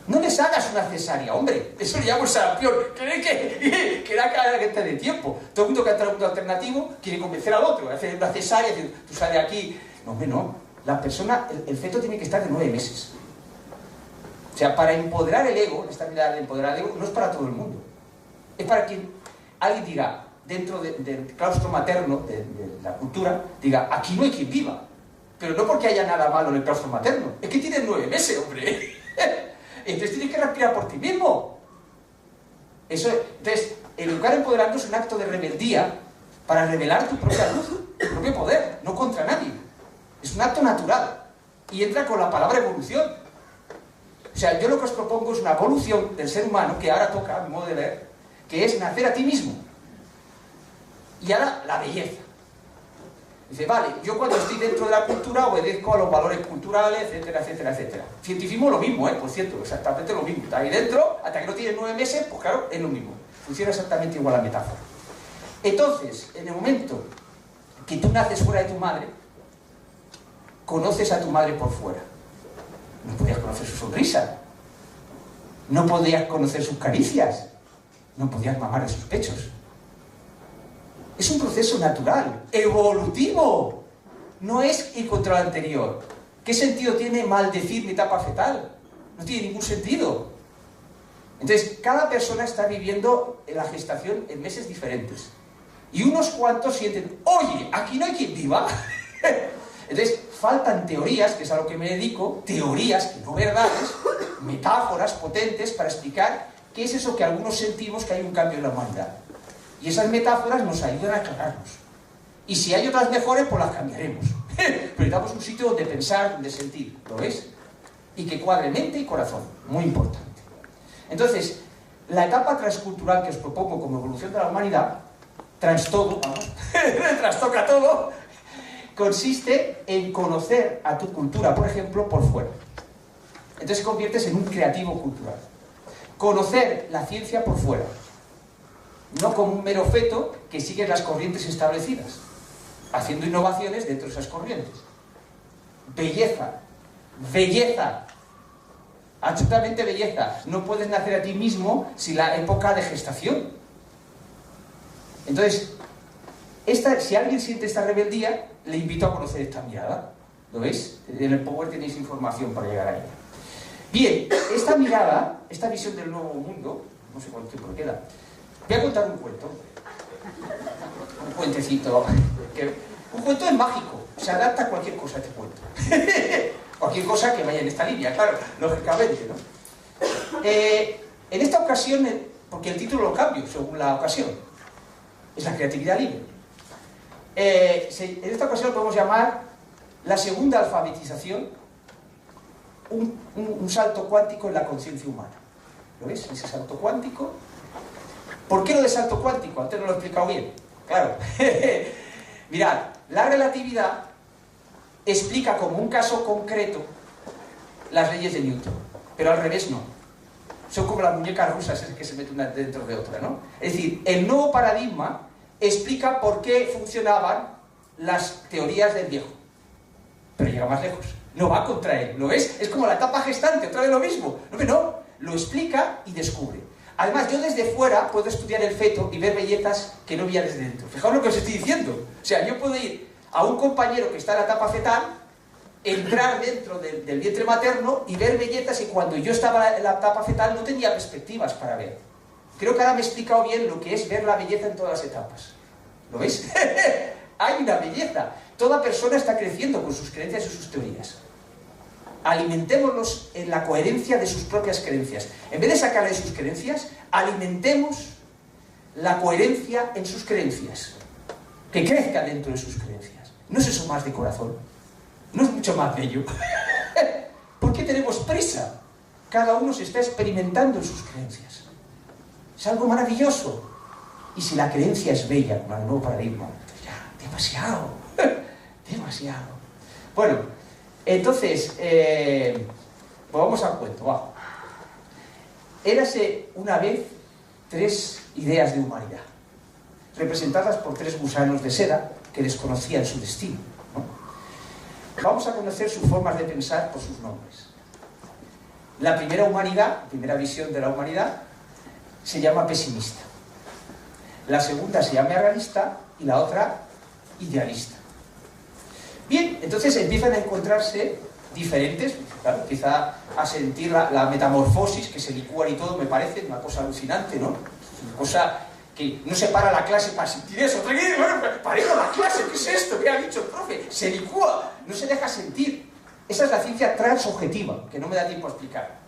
No les hagas una cesárea, hombre. Eso le llamo sarampión. ¿Creen que era cada que de tiempo? Todo el mundo que entra al mundo alternativo quiere convencer al otro, hacer una cesárea, decir, tú sales de aquí. No, hombre, no. La persona, el feto tiene que estar de 9 meses. O sea, para empoderar el ego, esta mirada de empoderar el ego, no es para todo el mundo. Es para quien alguien diga, dentro del claustro materno de la cultura, diga, aquí no hay quien viva. Pero no porque haya nada malo en el claustro materno. Es que tienes 9 meses, hombre. Entonces tienes que respirar por ti mismo. Entonces, el educar empoderando es un acto de rebeldía para revelar tu propia luz, tu propio poder, no contra nadie. Es un acto natural. Y entra con la palabra evolución. O sea, yo lo que os propongo es una evolución del ser humano, que ahora toca, a mi modo de ver, que es nacer a ti mismo. Y ahora, la belleza. Dice, vale, yo cuando estoy dentro de la cultura obedezco a los valores culturales, etcétera, etcétera, etcétera. Cientifismo lo mismo, por cierto, exactamente lo mismo. Está ahí dentro, hasta que no tienes 9 meses, pues claro, es lo mismo. Funciona exactamente igual la metáfora. Entonces, en el momento que tú naces fuera de tu madre, conoces a tu madre por fuera. No podías conocer su sonrisa, no podías conocer sus caricias, no podías mamar de sus pechos. Es un proceso natural, evolutivo. No es ir contra lo anterior. ¿Qué sentido tiene maldecir mi etapa fetal? No tiene ningún sentido. Entonces, cada persona está viviendo la gestación en meses diferentes. Y unos cuantos sienten, oye, aquí no hay quien viva. Entonces, faltan teorías, que es a lo que me dedico, teorías, que no verdades, metáforas potentes para explicar qué es eso que algunos sentimos que hay un cambio en la humanidad. Y esas metáforas nos ayudan a aclararnos. Y si hay otras mejores, pues las cambiaremos. Pero necesitamos un sitio donde pensar, donde sentir, ¿lo ves? Y que cuadre mente y corazón, muy importante. Entonces, la etapa transcultural que os propongo como evolución de la humanidad, transtoca todo, consiste en conocer a tu cultura, por ejemplo, por fuera. Entonces te conviertes en un creativo cultural. Conocer la ciencia por fuera. No como un mero feto que sigue las corrientes establecidas, haciendo innovaciones dentro de esas corrientes. Belleza, belleza, absolutamente belleza. No puedes nacer a ti mismo sin la época de gestación. Entonces, si alguien siente esta rebeldía, le invito a conocer esta mirada. ¿Lo veis? En el Power tenéis información para llegar a ella. Bien, esta mirada, esta visión del nuevo mundo, no sé cuánto tiempo queda, Voy a contar un cuento. Un cuentecito. Un cuento es mágico. Se adapta a cualquier cosa este cuento. Cualquier cosa que vaya en esta línea, claro, lógicamente, ¿no? En esta ocasión, porque el título lo cambio según la ocasión, es la creatividad libre. En esta ocasión lo podemos llamar la segunda alfabetización, un salto cuántico en la conciencia humana. ¿Lo ves? Ese salto cuántico. ¿Por qué lo de salto cuántico? Antes no lo he explicado bien. Claro. Mirad, la relatividad explica como un caso concreto las leyes de Newton, pero al revés no. Son como las muñecas rusas que se meten una dentro de otra, ¿no? Es decir, el nuevo paradigma explica por qué funcionaban las teorías del viejo, pero llega más lejos. No va contra él, ¿lo ves? Es como la etapa gestante, otra vez lo mismo. No, lo explica y descubre. Además, yo desde fuera puedo estudiar el feto y ver bellezas que no veía desde dentro. Fijaos lo que os estoy diciendo. O sea, yo puedo ir a un compañero que está en la etapa fetal, entrar dentro del vientre materno y ver bellezas que cuando yo estaba en la etapa fetal no tenía perspectivas para ver. Creo que ahora me he explicado bien lo que es ver la belleza en todas las etapas. ¿Lo veis? Hay una belleza. Toda persona está creciendo con sus creencias y sus teorías. Alimentémoslos en la coherencia de sus propias creencias. En vez de sacarle de sus creencias, alimentemos la coherencia en sus creencias. Que crezca dentro de sus creencias. ¿No es eso más de corazón? ¿No es mucho más bello? ¿Por qué tenemos prisa? Cada uno se está experimentando en sus creencias. Es algo maravilloso. Y si la creencia es bella, con el nuevo paradigma, pues ya, demasiado. Demasiado. Bueno, entonces, pues vamos al cuento, va. Érase una vez 3 ideas de humanidad, representadas por 3 gusanos de seda que desconocían su destino, ¿no? Vamos a conocer sus formas de pensar por sus nombres. La primera humanidad, primera visión de la humanidad, se llama pesimista. La segunda se llama realista y la otra idealista. Bien, entonces empiezan a encontrarse diferentes, claro, empieza a sentir la metamorfosis, que se licúan y todo, me parece una cosa alucinante, ¿no? Una cosa que no se para la clase para sentir eso. Bueno, para ir a la clase, ¿qué es esto? ¿Qué ha dicho el profe? Se licúa, no se deja sentir. Esa es la ciencia transobjetiva, que no me da tiempo a explicar.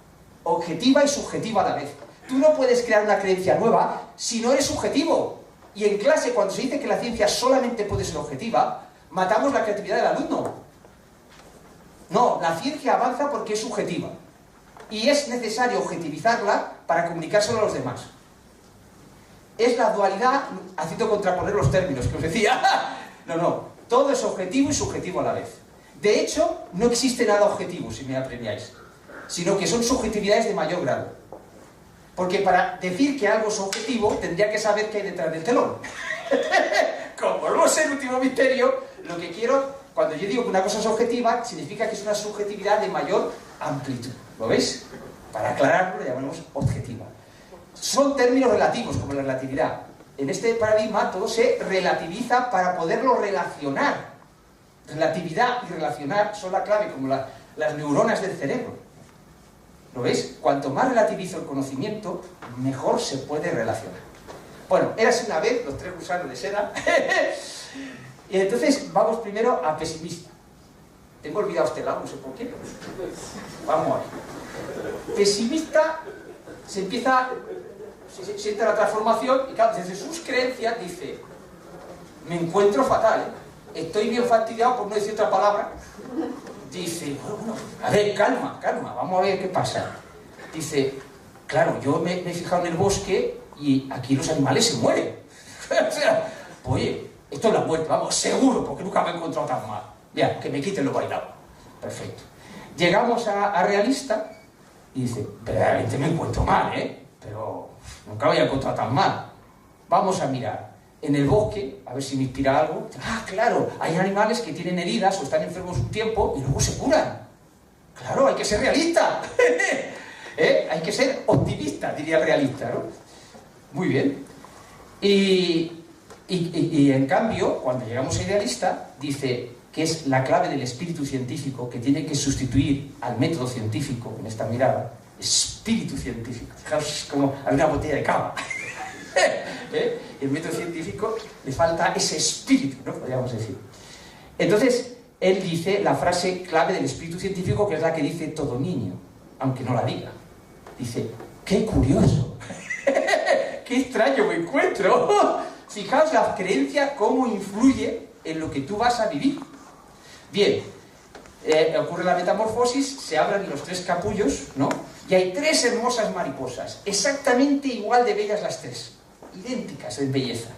Objetiva y subjetiva a la vez. Tú no puedes crear una creencia nueva si no eres subjetivo. Y en clase, cuando se dice que la ciencia solamente puede ser objetiva, matamos la creatividad del alumno. No, la ciencia avanza porque es subjetiva. Y es necesario objetivizarla para comunicárselo a los demás. Es la dualidad, haciendo contraponer los términos que os decía. No, todo es objetivo y subjetivo a la vez. De hecho, no existe nada objetivo, si me apremiáis, sino que son subjetividades de mayor grado. Porque para decir que algo es objetivo, tendría que saber qué hay detrás del telón. Como no sé el último misterio, lo que quiero, cuando yo digo que una cosa es objetiva, significa que es una subjetividad de mayor amplitud. ¿Lo veis? Para aclararlo, lo llamamos objetiva. Son términos relativos, como la relatividad. En este paradigma todo se relativiza para poderlo relacionar. Relatividad y relacionar son la clave, como las neuronas del cerebro. ¿Lo veis? Cuanto más relativizo el conocimiento, mejor se puede relacionar. Bueno, érase una vez los 3 gusanos de seda. Y entonces vamos primero a pesimista. Tengo olvidado este lado, no sé por qué. Vamos a ver. Pesimista se siente la transformación y claro, desde sus creencias dice: me encuentro fatal, estoy bien fastidiado, por no decir otra palabra. Dice, bueno, a ver, calma, vamos a ver qué pasa. Dice, claro, yo me he fijado en el bosque y aquí los animales se mueren. O sea, oye, esto es la muerte, vamos, seguro, porque nunca me he encontrado tan mal. Ya, que me quiten lo bailado. Perfecto. Llegamos a realista y dice, verdaderamente me encuentro mal, pero nunca me había encontrado tan mal. Vamos a mirar en el bosque, a ver si me inspira algo. Ah, claro, hay animales que tienen heridas o están enfermos un tiempo y luego se curan. Claro, hay que ser realista. Hay que ser optimista, diría el realista, ¿no? Muy bien. Y en cambio, cuando llegamos a idealista, dice que es la clave del espíritu científico que tiene que sustituir al método científico en esta mirada. Espíritu científico. Fijaos como hay una botella de cava. El método científico le falta ese espíritu, ¿no? Podríamos decir. Entonces, él dice la frase clave del espíritu científico, que es la que dice todo niño, aunque no la diga. Dice, ¡qué curioso! ¡Qué extraño me encuentro! Fijaos la creencia cómo influye en lo que tú vas a vivir. Bien, ocurre la metamorfosis, se abren los 3 capullos, ¿no? Y hay 3 hermosas mariposas, exactamente igual de bellas las 3, idénticas en belleza.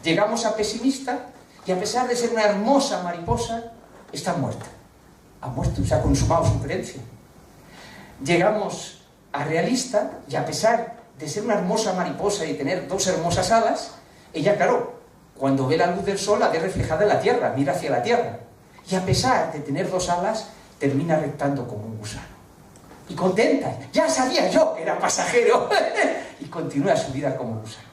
Llegamos a pesimista y a pesar de ser una hermosa mariposa, está muerta. Ha muerto, se ha consumado su creencia. Llegamos a realista y a pesar de ser una hermosa mariposa y tener 2 hermosas alas, ella, claro, cuando ve la luz del sol la ve reflejada en la tierra, mira hacia la tierra. Y a pesar de tener 2 alas, termina rectando como un gusano. Y contenta, ya sabía yo que era pasajero. Y continúa su vida como un gusano.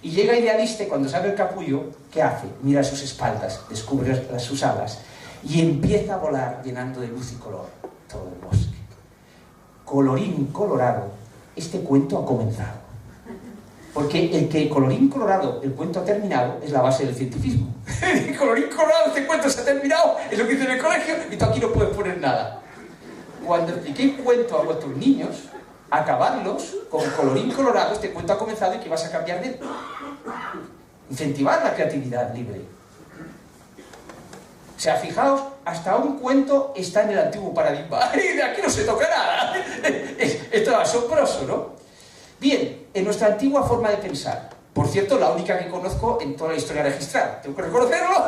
Y llega idealista y cuando sale el capullo, ¿qué hace? Mira sus espaldas, descubre sus alas y empieza a volar llenando de luz y color todo el bosque. Colorín colorado, este cuento ha comenzado. Porque el que colorín colorado, el cuento ha terminado, es la base del cientifismo. Colorín colorado, este cuento se ha terminado, es lo que dice en el colegio, y tú aquí no puedes poner nada. Cuando expliqué el cuento a vuestros niños, acabarlos con colorín colorado, este cuento ha comenzado y que vas a cambiar de él. Incentivar la creatividad libre. O sea, fijaos, hasta un cuento está en el antiguo paradigma. ¡Ay, de aquí no se toca nada! Esto es asombroso, ¿no? Bien, en nuestra antigua forma de pensar, por cierto, la única que conozco en toda la historia registrada, tengo que reconocerlo.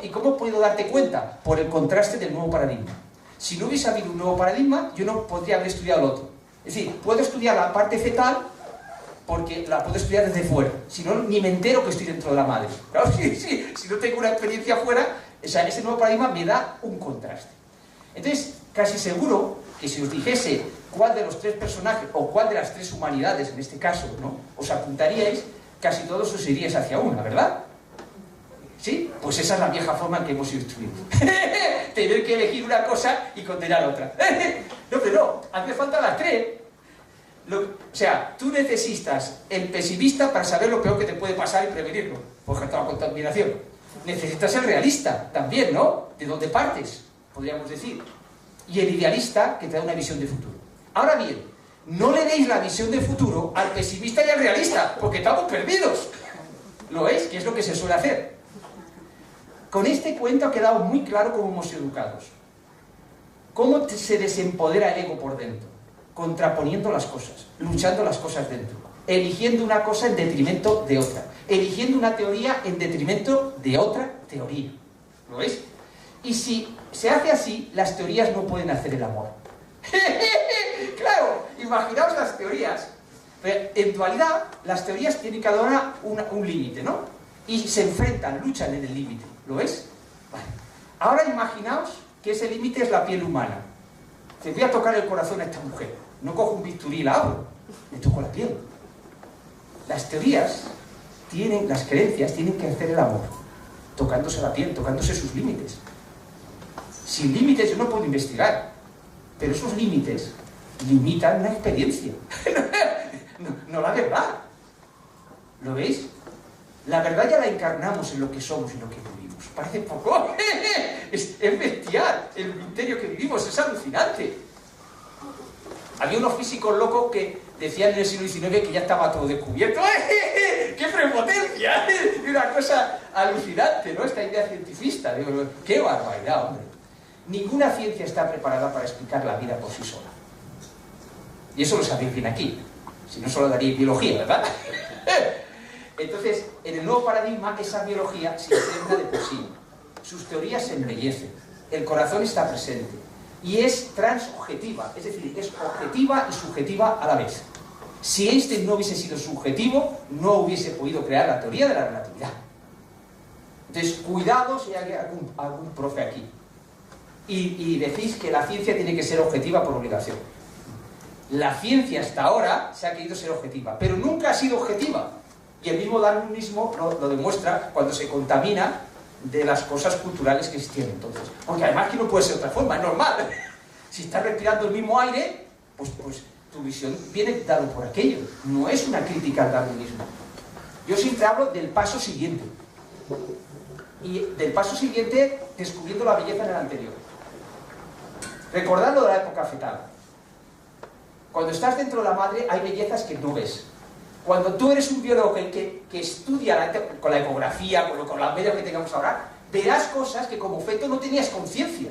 ¿Y cómo puedo darte cuenta? Por el contraste del nuevo paradigma. Si no hubiese habido un nuevo paradigma, yo no podría haber estudiado el otro. Es decir, puedo estudiar la parte fetal porque la puedo estudiar desde fuera. Si no, ni me entero que estoy dentro de la madre. Claro, si no tengo una experiencia fuera, o sea, ese nuevo paradigma me da un contraste. Entonces, casi seguro que si os dijese cuál de los 3 personajes, o cuál de las 3 humanidades, en este caso, ¿no?, os apuntaríais, casi todos os iríais hacia una, ¿verdad? ¿Sí? Pues esa es la vieja forma en que hemos sido instruidos. Tener que elegir una cosa y condenar otra. No, pero no, hace falta las 3. O sea, tú necesitas el pesimista para saber lo peor que te puede pasar y prevenirlo. Por ejemplo, la contaminación. Necesitas el realista también, ¿no? ¿De dónde partes? Podríamos decir. Y el idealista, que te da una visión de futuro. Ahora bien, no le deis la visión de futuro al pesimista y al realista, porque estamos perdidos. ¿Lo es? Que es lo que se suele hacer. Con este cuento ha quedado muy claro cómo hemos sido educados. Cómo se desempodera el ego por dentro. Contraponiendo las cosas, luchando las cosas dentro. Eligiendo una cosa en detrimento de otra. Eligiendo una teoría en detrimento de otra teoría. ¿Lo veis? Y si se hace así, las teorías no pueden hacer el amor. Claro, imaginaos las teorías. En dualidad, las teorías tienen cada una un límite, ¿no? Y se enfrentan, luchan en el límite. ¿Lo ves? Vale. Ahora imaginaos que ese límite es la piel humana. Te voy a tocar el corazón a esta mujer. No cojo un bisturí y la abro. Le toco la piel. Las teorías tienen, las creencias tienen que hacer el amor. Tocándose la piel, tocándose sus límites. Sin límites yo no puedo investigar. Pero esos límites limitan una experiencia. No la verdad. ¿Lo veis? La verdad ya la encarnamos en lo que somos y lo que vivimos. Parece poco. Es bestial. El misterio que vivimos es alucinante. Había unos físicos locos que decían en el siglo XIX que ya estaba todo descubierto. ¡Qué prepotencia! Una cosa alucinante, ¿no? Esta idea cientifista. Digo, ¡qué barbaridad, hombre! Ninguna ciencia está preparada para explicar la vida por sí sola. Y eso lo sabéis bien aquí. Si no, solo daría biología, ¿verdad? Entonces, en el nuevo paradigma, esa biología se impregna de por sí. Sus teorías se embellecen. El corazón está presente. Y es transobjetiva, es decir, es objetiva y subjetiva a la vez. Si Einstein no hubiese sido subjetivo, no hubiese podido crear la teoría de la relatividad. Entonces, cuidado si hay algún profe aquí. Y decís que la ciencia tiene que ser objetiva por obligación. La ciencia hasta ahora se ha querido ser objetiva, pero nunca ha sido objetiva. Y el mismo darwinismo lo demuestra cuando se contamina de las cosas culturales que existían entonces. Porque además que no puede ser de otra forma, es normal. Si estás respirando el mismo aire, pues tu visión viene dado por aquello, no es una crítica al darwinismo. Yo siempre hablo del paso siguiente, y del paso siguiente descubriendo la belleza en el anterior. Recordad lo de la época fetal. Cuando estás dentro de la madre hay bellezas que no ves. Cuando tú eres un biólogo que estudia con la ecografía, con los medios que tengamos ahora, verás cosas que como feto no tenías conciencia.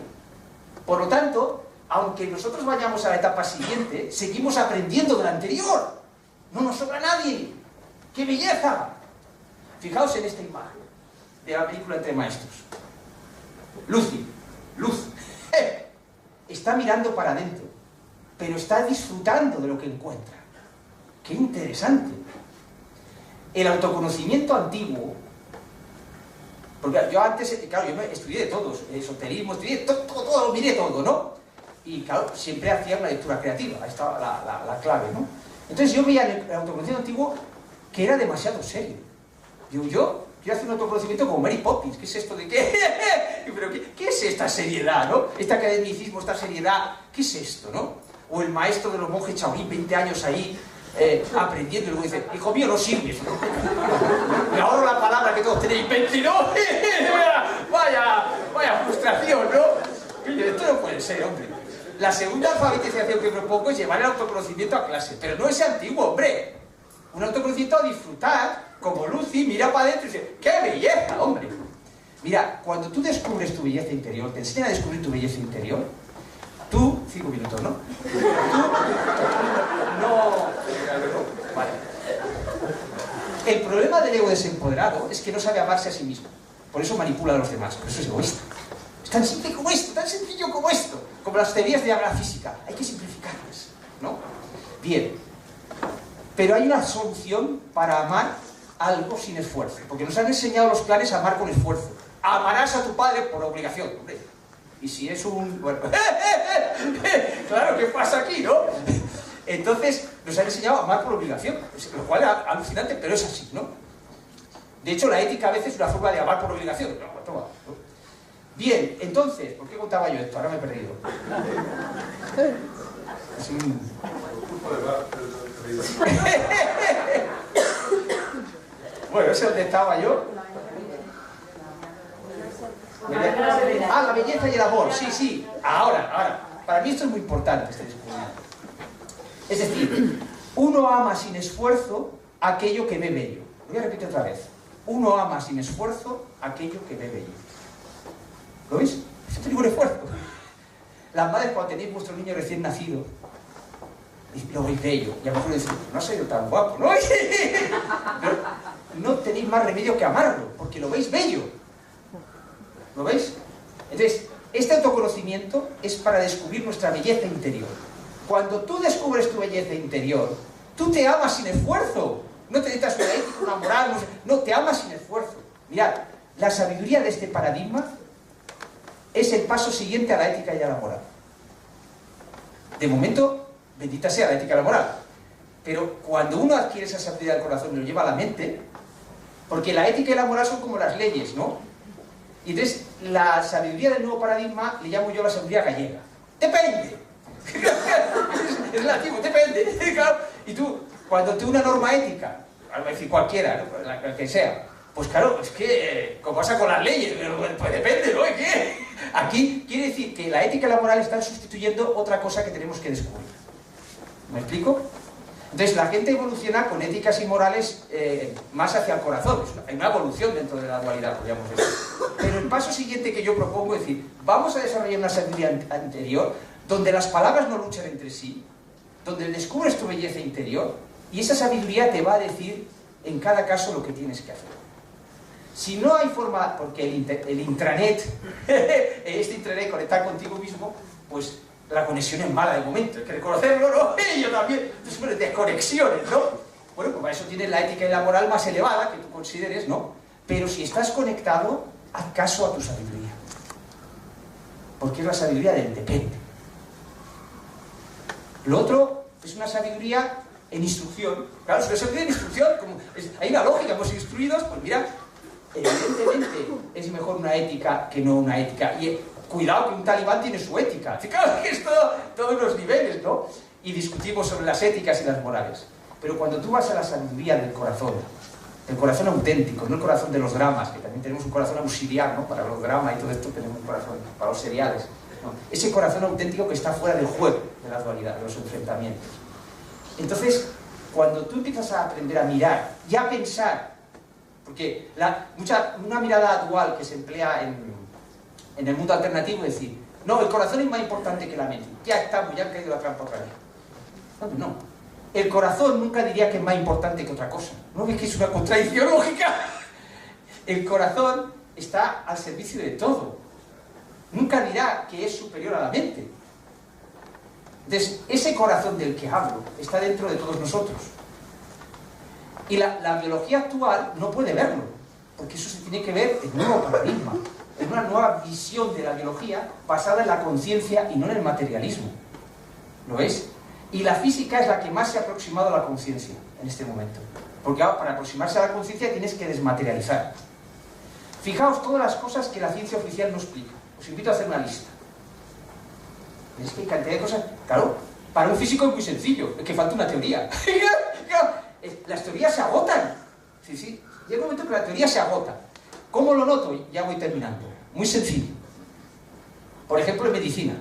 Por lo tanto, aunque nosotros vayamos a la etapa siguiente, seguimos aprendiendo de la anterior. No nos sobra nadie. ¡Qué belleza! Fijaos en esta imagen de la película Entre Maestros. Lucy, Luz, está mirando para adentro, pero está disfrutando de lo que encuentra. ¡Qué interesante! El autoconocimiento antiguo, porque yo antes, claro, yo estudié de todos, esoterismo, estudié todo, miré todo, ¿no? Y claro, siempre hacía una lectura creativa, ahí estaba la clave, ¿no? Entonces yo veía el autoconocimiento antiguo que era demasiado serio. Digo, yo quiero hacer un autoconocimiento como Mary Poppins. ¿Qué es esto de qué? Pero ¿qué es esta seriedad, no? Este academicismo, esta seriedad, ¿qué es esto, no? O el maestro de los monjes Shaolin, 20 años ahí, aprendiendo, y luego dice, hijo mío, no sirves, ¿no? Me ahorro la palabra que todos tenéis, 20, ¿no? Vaya frustración, ¿no? Y esto no puede ser, hombre. La segunda alfabetización que propongo es llevar el autoconocimiento a clase, pero no ese antiguo, hombre. Un autoconocimiento a disfrutar, como Lucy, mira para adentro y dice, ¡qué belleza, hombre! Mira, cuando tú descubres tu belleza interior, te enseñan a descubrir tu belleza interior, tú, 5 minutos, ¿no? Tú, no... Vale. El problema del ego desempoderado es que no sabe amarse a sí mismo. Por eso manipula a los demás, por eso es egoísta. Es tan simple como esto, tan sencillo como esto. Como las teorías de la física, hay que simplificarlas, ¿no? Bien. Pero hay una solución para amar algo sin esfuerzo. Porque nos han enseñado los clanes a amar con esfuerzo. Amarás a tu padre por obligación, hombre. Y si es un... Bueno, claro, ¿qué pasa aquí, no? Entonces, nos han enseñado a amar por obligación. Lo cual es alucinante, pero es así, ¿no? De hecho, la ética a veces es una forma de amar por obligación. No, toma, ¿no? Bien, entonces, ¿por qué contaba yo esto? Ahora me he perdido. Es un... Bueno, ese es donde estaba yo. La belleza y el amor, sí. Ahora. Para mí esto es muy importante, este descubrimiento. Es decir, uno ama sin esfuerzo aquello que ve bello. Lo voy a repetir otra vez. Uno ama sin esfuerzo aquello que ve bello. ¿Lo veis? Eso no tiene ningún esfuerzo. Las madres, cuando tenéis vuestro niño recién nacido, lo veis bello, y a lo mejor decís, no ha sido tan guapo, ¿no? Pero no tenéis más remedio que amarlo, porque lo veis bello. ¿Lo veis? Entonces, este autoconocimiento es para descubrir nuestra belleza interior. Cuando tú descubres tu belleza interior, tú te amas sin esfuerzo. No te necesitas una ética, una moral, no, te amas sin esfuerzo. Mirad, la sabiduría de este paradigma es el paso siguiente a la ética y a la moral. De momento, bendita sea la ética y la moral. Pero cuando uno adquiere esa sabiduría del corazón y lo lleva a la mente, porque la ética y la moral son como las leyes, ¿no? Y entonces, la sabiduría del nuevo paradigma le llamo yo la sabiduría gallega. ¡Depende! Es relativo, depende. Y tú, cuando te una norma ética, a decir cualquiera, ¿no? La que sea, pues claro, es que, como pasa con las leyes, pues depende, ¿no? ¿Qué? Aquí quiere decir que la ética y la moral están sustituyendo otra cosa que tenemos que descubrir. ¿Me explico? Entonces la gente evoluciona con éticas y morales más hacia el corazón. Hay una evolución dentro de la dualidad, podríamos decir. Pero el paso siguiente que yo propongo es decir, vamos a desarrollar una sabiduría anterior donde las palabras no luchan entre sí, donde descubres tu belleza interior y esa sabiduría te va a decir en cada caso lo que tienes que hacer. Si no hay forma, porque el intranet, este intranet conectar contigo mismo, pues la conexión es mala de momento, hay que reconocerlo, ¿no? Yo también, entonces, desconexiones, ¿no? Bueno, pues para eso tienes la ética y la moral más elevada que tú consideres, ¿no? Pero si estás conectado, haz caso a tu sabiduría. Porque es la sabiduría del depende. Lo otro es una sabiduría en instrucción. Claro, si no sabiduría en instrucción, hay una lógica, hemos instruidos, pues mira, evidentemente es mejor una ética que no una ética. Y cuidado que un talibán tiene su ética. Claro que es todos los niveles, ¿no? y discutimos sobre las éticas y las morales. Pero cuando tú vas a la sabiduría del corazón auténtico, no el corazón de los dramas, que también tenemos un corazón auxiliar, ¿no? Para los dramas y todo esto tenemos un corazón para los seriales, ¿no? Ese corazón auténtico que está fuera del juego, de la dualidad, de los enfrentamientos. Entonces, cuando tú empiezas a aprender a mirar y a pensar, porque una mirada dual que se emplea en el mundo alternativo es decir, no, el corazón es más importante que la mente. Ya estamos, ya han caído la trampa otra vez. No. El corazón nunca diría que es más importante que otra cosa. ¿No ves que es una contradicción lógica? El corazón está al servicio de todo. Nunca dirá que es superior a la mente. Entonces, ese corazón del que hablo está dentro de todos nosotros. Y la biología actual no puede verlo, porque eso se tiene que ver en un nuevo paradigma, en una nueva visión de la biología basada en la conciencia y no en el materialismo. ¿Lo ves? Y la física es la que más se ha aproximado a la conciencia en este momento. Porque ahora, para aproximarse a la conciencia tienes que desmaterializar. Fijaos todas las cosas que la ciencia oficial no explica. Os invito a hacer una lista. ¿Ves que hay cantidad de cosas? Claro, para un físico es muy sencillo, es que falta una teoría. Las teorías se agotan. Sí. Llega un momento que la teoría se agota. ¿Cómo lo noto? Ya voy terminando. Muy sencillo. Por ejemplo, en medicina.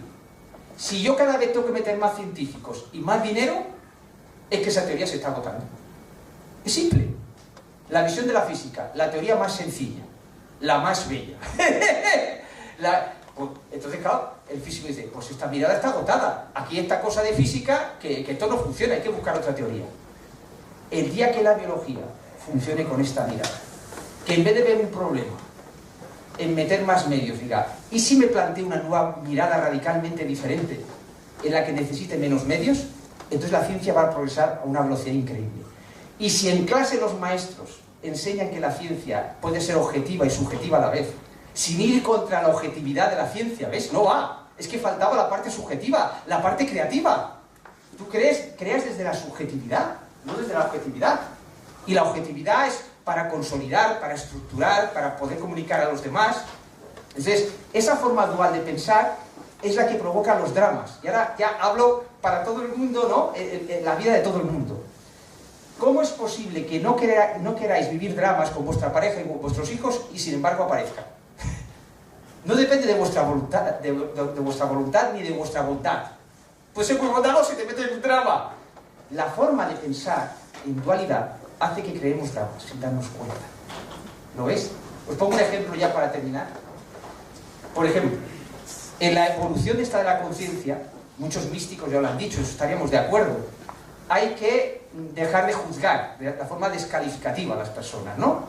Si yo cada vez tengo que meter más científicos y más dinero, es que esa teoría se está agotando. Es simple. La visión de la física, la teoría más sencilla, la más bella. Entonces, claro, el físico dice, pues esta mirada está agotada. Aquí esta cosa de física, que esto no funciona, hay que buscar otra teoría. El día que la biología funcione con esta mirada, que en vez de ver un problema, en meter más medios, diga, ¿y si me planteo una nueva mirada radicalmente diferente, en la que necesite menos medios? Entonces la ciencia va a progresar a una velocidad increíble. Y si en clase los maestros enseñan que la ciencia puede ser objetiva y subjetiva a la vez, sin ir contra la objetividad de la ciencia, ¿ves? No va. Es que faltaba la parte subjetiva, la parte creativa. Tú creas desde la subjetividad, no desde la objetividad. Y la objetividad es para consolidar, para estructurar, para poder comunicar a los demás. Entonces, esa forma dual de pensar es la que provoca los dramas. Y ahora ya hablo para todo el mundo, ¿no? En la vida de todo el mundo. ¿Cómo es posible que no queráis vivir dramas con vuestra pareja y con vuestros hijos y sin embargo aparezcan? No depende de vuestra voluntad, de vuestra voluntad ni de vuestra bondad. Puede ser muy bondadoso si te metes en un drama. La forma de pensar en dualidad hace que creemos dramas sin darnos cuenta. ¿Lo ves? Os pongo un ejemplo ya para terminar. Por ejemplo, en la evolución esta de la conciencia, muchos místicos ya lo han dicho, estaríamos de acuerdo. Hay que dejar de juzgar de la forma descalificativa a las personas, ¿no?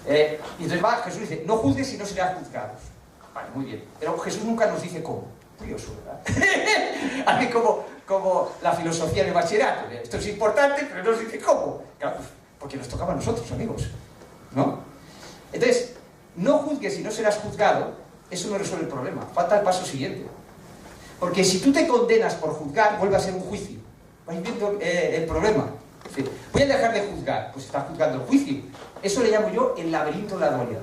Y entonces Jesús dice, no juzgues y no serás juzgados. Vale, muy bien. Pero Jesús nunca nos dice cómo. Curioso, ¿verdad? Así como la filosofía de bachillerato. Esto es importante, pero no nos dice cómo. Claro, pues, porque nos tocaba a nosotros, amigos. ¿No? Entonces, no juzgues y no serás juzgado, eso no resuelve el problema. Falta el paso siguiente. Porque si tú te condenas por juzgar, vuelve a ser un juicio. ¿Vais viendo el problema? Sí. Voy a dejar de juzgar. Pues estás juzgando el juicio. Eso le llamo yo el laberinto de la dualidad.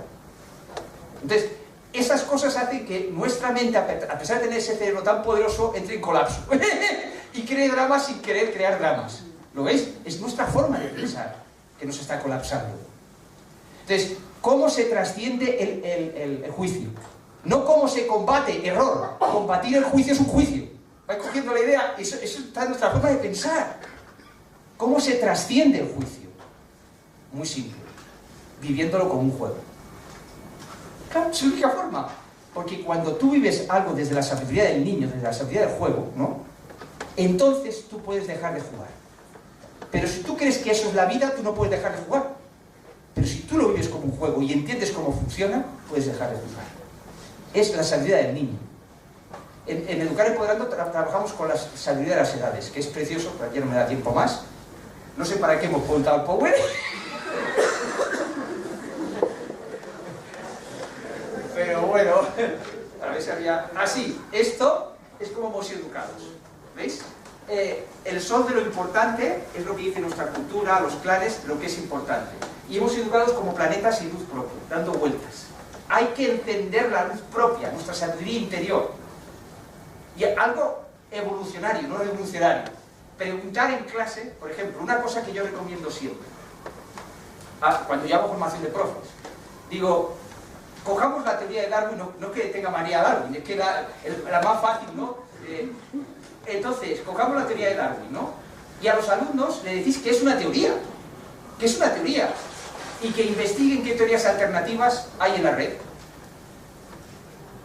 Entonces, esas cosas hacen que nuestra mente, a pesar de tener ese cerebro tan poderoso, entre en colapso. Y cree dramas sin querer crear dramas. ¿Lo veis? Es nuestra forma de pensar que nos está colapsando. Entonces, ¿cómo se trasciende el juicio? No cómo se combate, error. Combatir el juicio es un juicio. ¿Vais cogiendo la idea? Eso está en nuestra forma de pensar. ¿Cómo se trasciende el juicio? Muy simple. Viviéndolo como un juego. Claro, es la única forma. Porque cuando tú vives algo desde la sabiduría del niño, desde la sabiduría del juego, ¿no? Entonces tú puedes dejar de jugar. Pero si tú crees que eso es la vida, tú no puedes dejar de jugar. Pero si tú lo vives como un juego y entiendes cómo funciona, puedes dejar de jugar. Es la sabiduría del niño. En Educar Empoderando trabajamos con la sabiduría de las edades, que es precioso, pero aquí no me da tiempo más. No sé para qué hemos montado el Power. Pero bueno, a ver si había... Así, esto es como hemos sido educados. ¿Veis? El sol de lo importante es lo que dice nuestra cultura, los clanes, lo que es importante. Y hemos sido educados como planetas sin luz propia, dando vueltas. Hay que encender la luz propia, nuestra sabiduría interior. Y algo evolucionario, no revolucionario. Preguntar en clase, por ejemplo, una cosa que yo recomiendo siempre, cuando yo hago formación de profes, digo, cojamos la teoría de Darwin, no que tenga manía Darwin, es que la más fácil, ¿no? Entonces, cojamos la teoría de Darwin, ¿no? Y a los alumnos le decís que es una teoría, y que investiguen qué teorías alternativas hay en la red.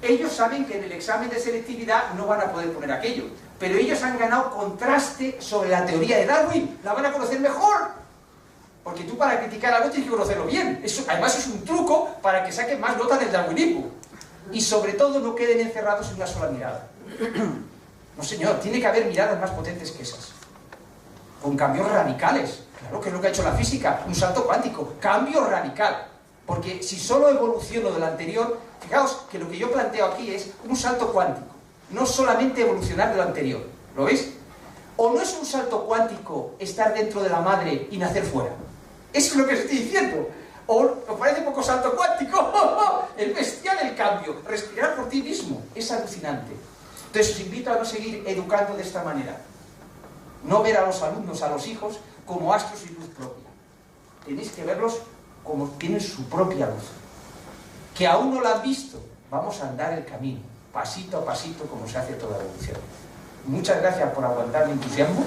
Ellos saben que en el examen de selectividad no van a poder poner aquello, pero ellos han ganado contraste sobre la teoría de Darwin, la van a conocer mejor. Porque tú para criticar algo tienes que conocerlo bien. Eso, además es un truco para que saquen más notas del darwinismo. Y sobre todo no queden encerrados en una sola mirada. No señor, tiene que haber miradas más potentes que esas. Con cambios radicales. Claro que es lo que ha hecho la física, un salto cuántico. Cambio radical. Porque si solo evoluciono de lo anterior, fijaos que lo que yo planteo aquí es un salto cuántico. No solamente evolucionar de lo anterior. ¿Lo veis? ¿O no es un salto cuántico estar dentro de la madre y nacer fuera? Eso es lo que os estoy diciendo. ¿O os parece poco salto cuántico? Es bestial el cambio. Respirar por ti mismo es alucinante. Entonces os invito a no seguir educando de esta manera. No ver a los alumnos, a los hijos, como astros y luz propia. Tenéis que verlos como tienen su propia luz. Que aún no la han visto. Vamos a andar el camino, pasito a pasito, como se hace toda la evolución. Muchas gracias por aguantar mi entusiasmo.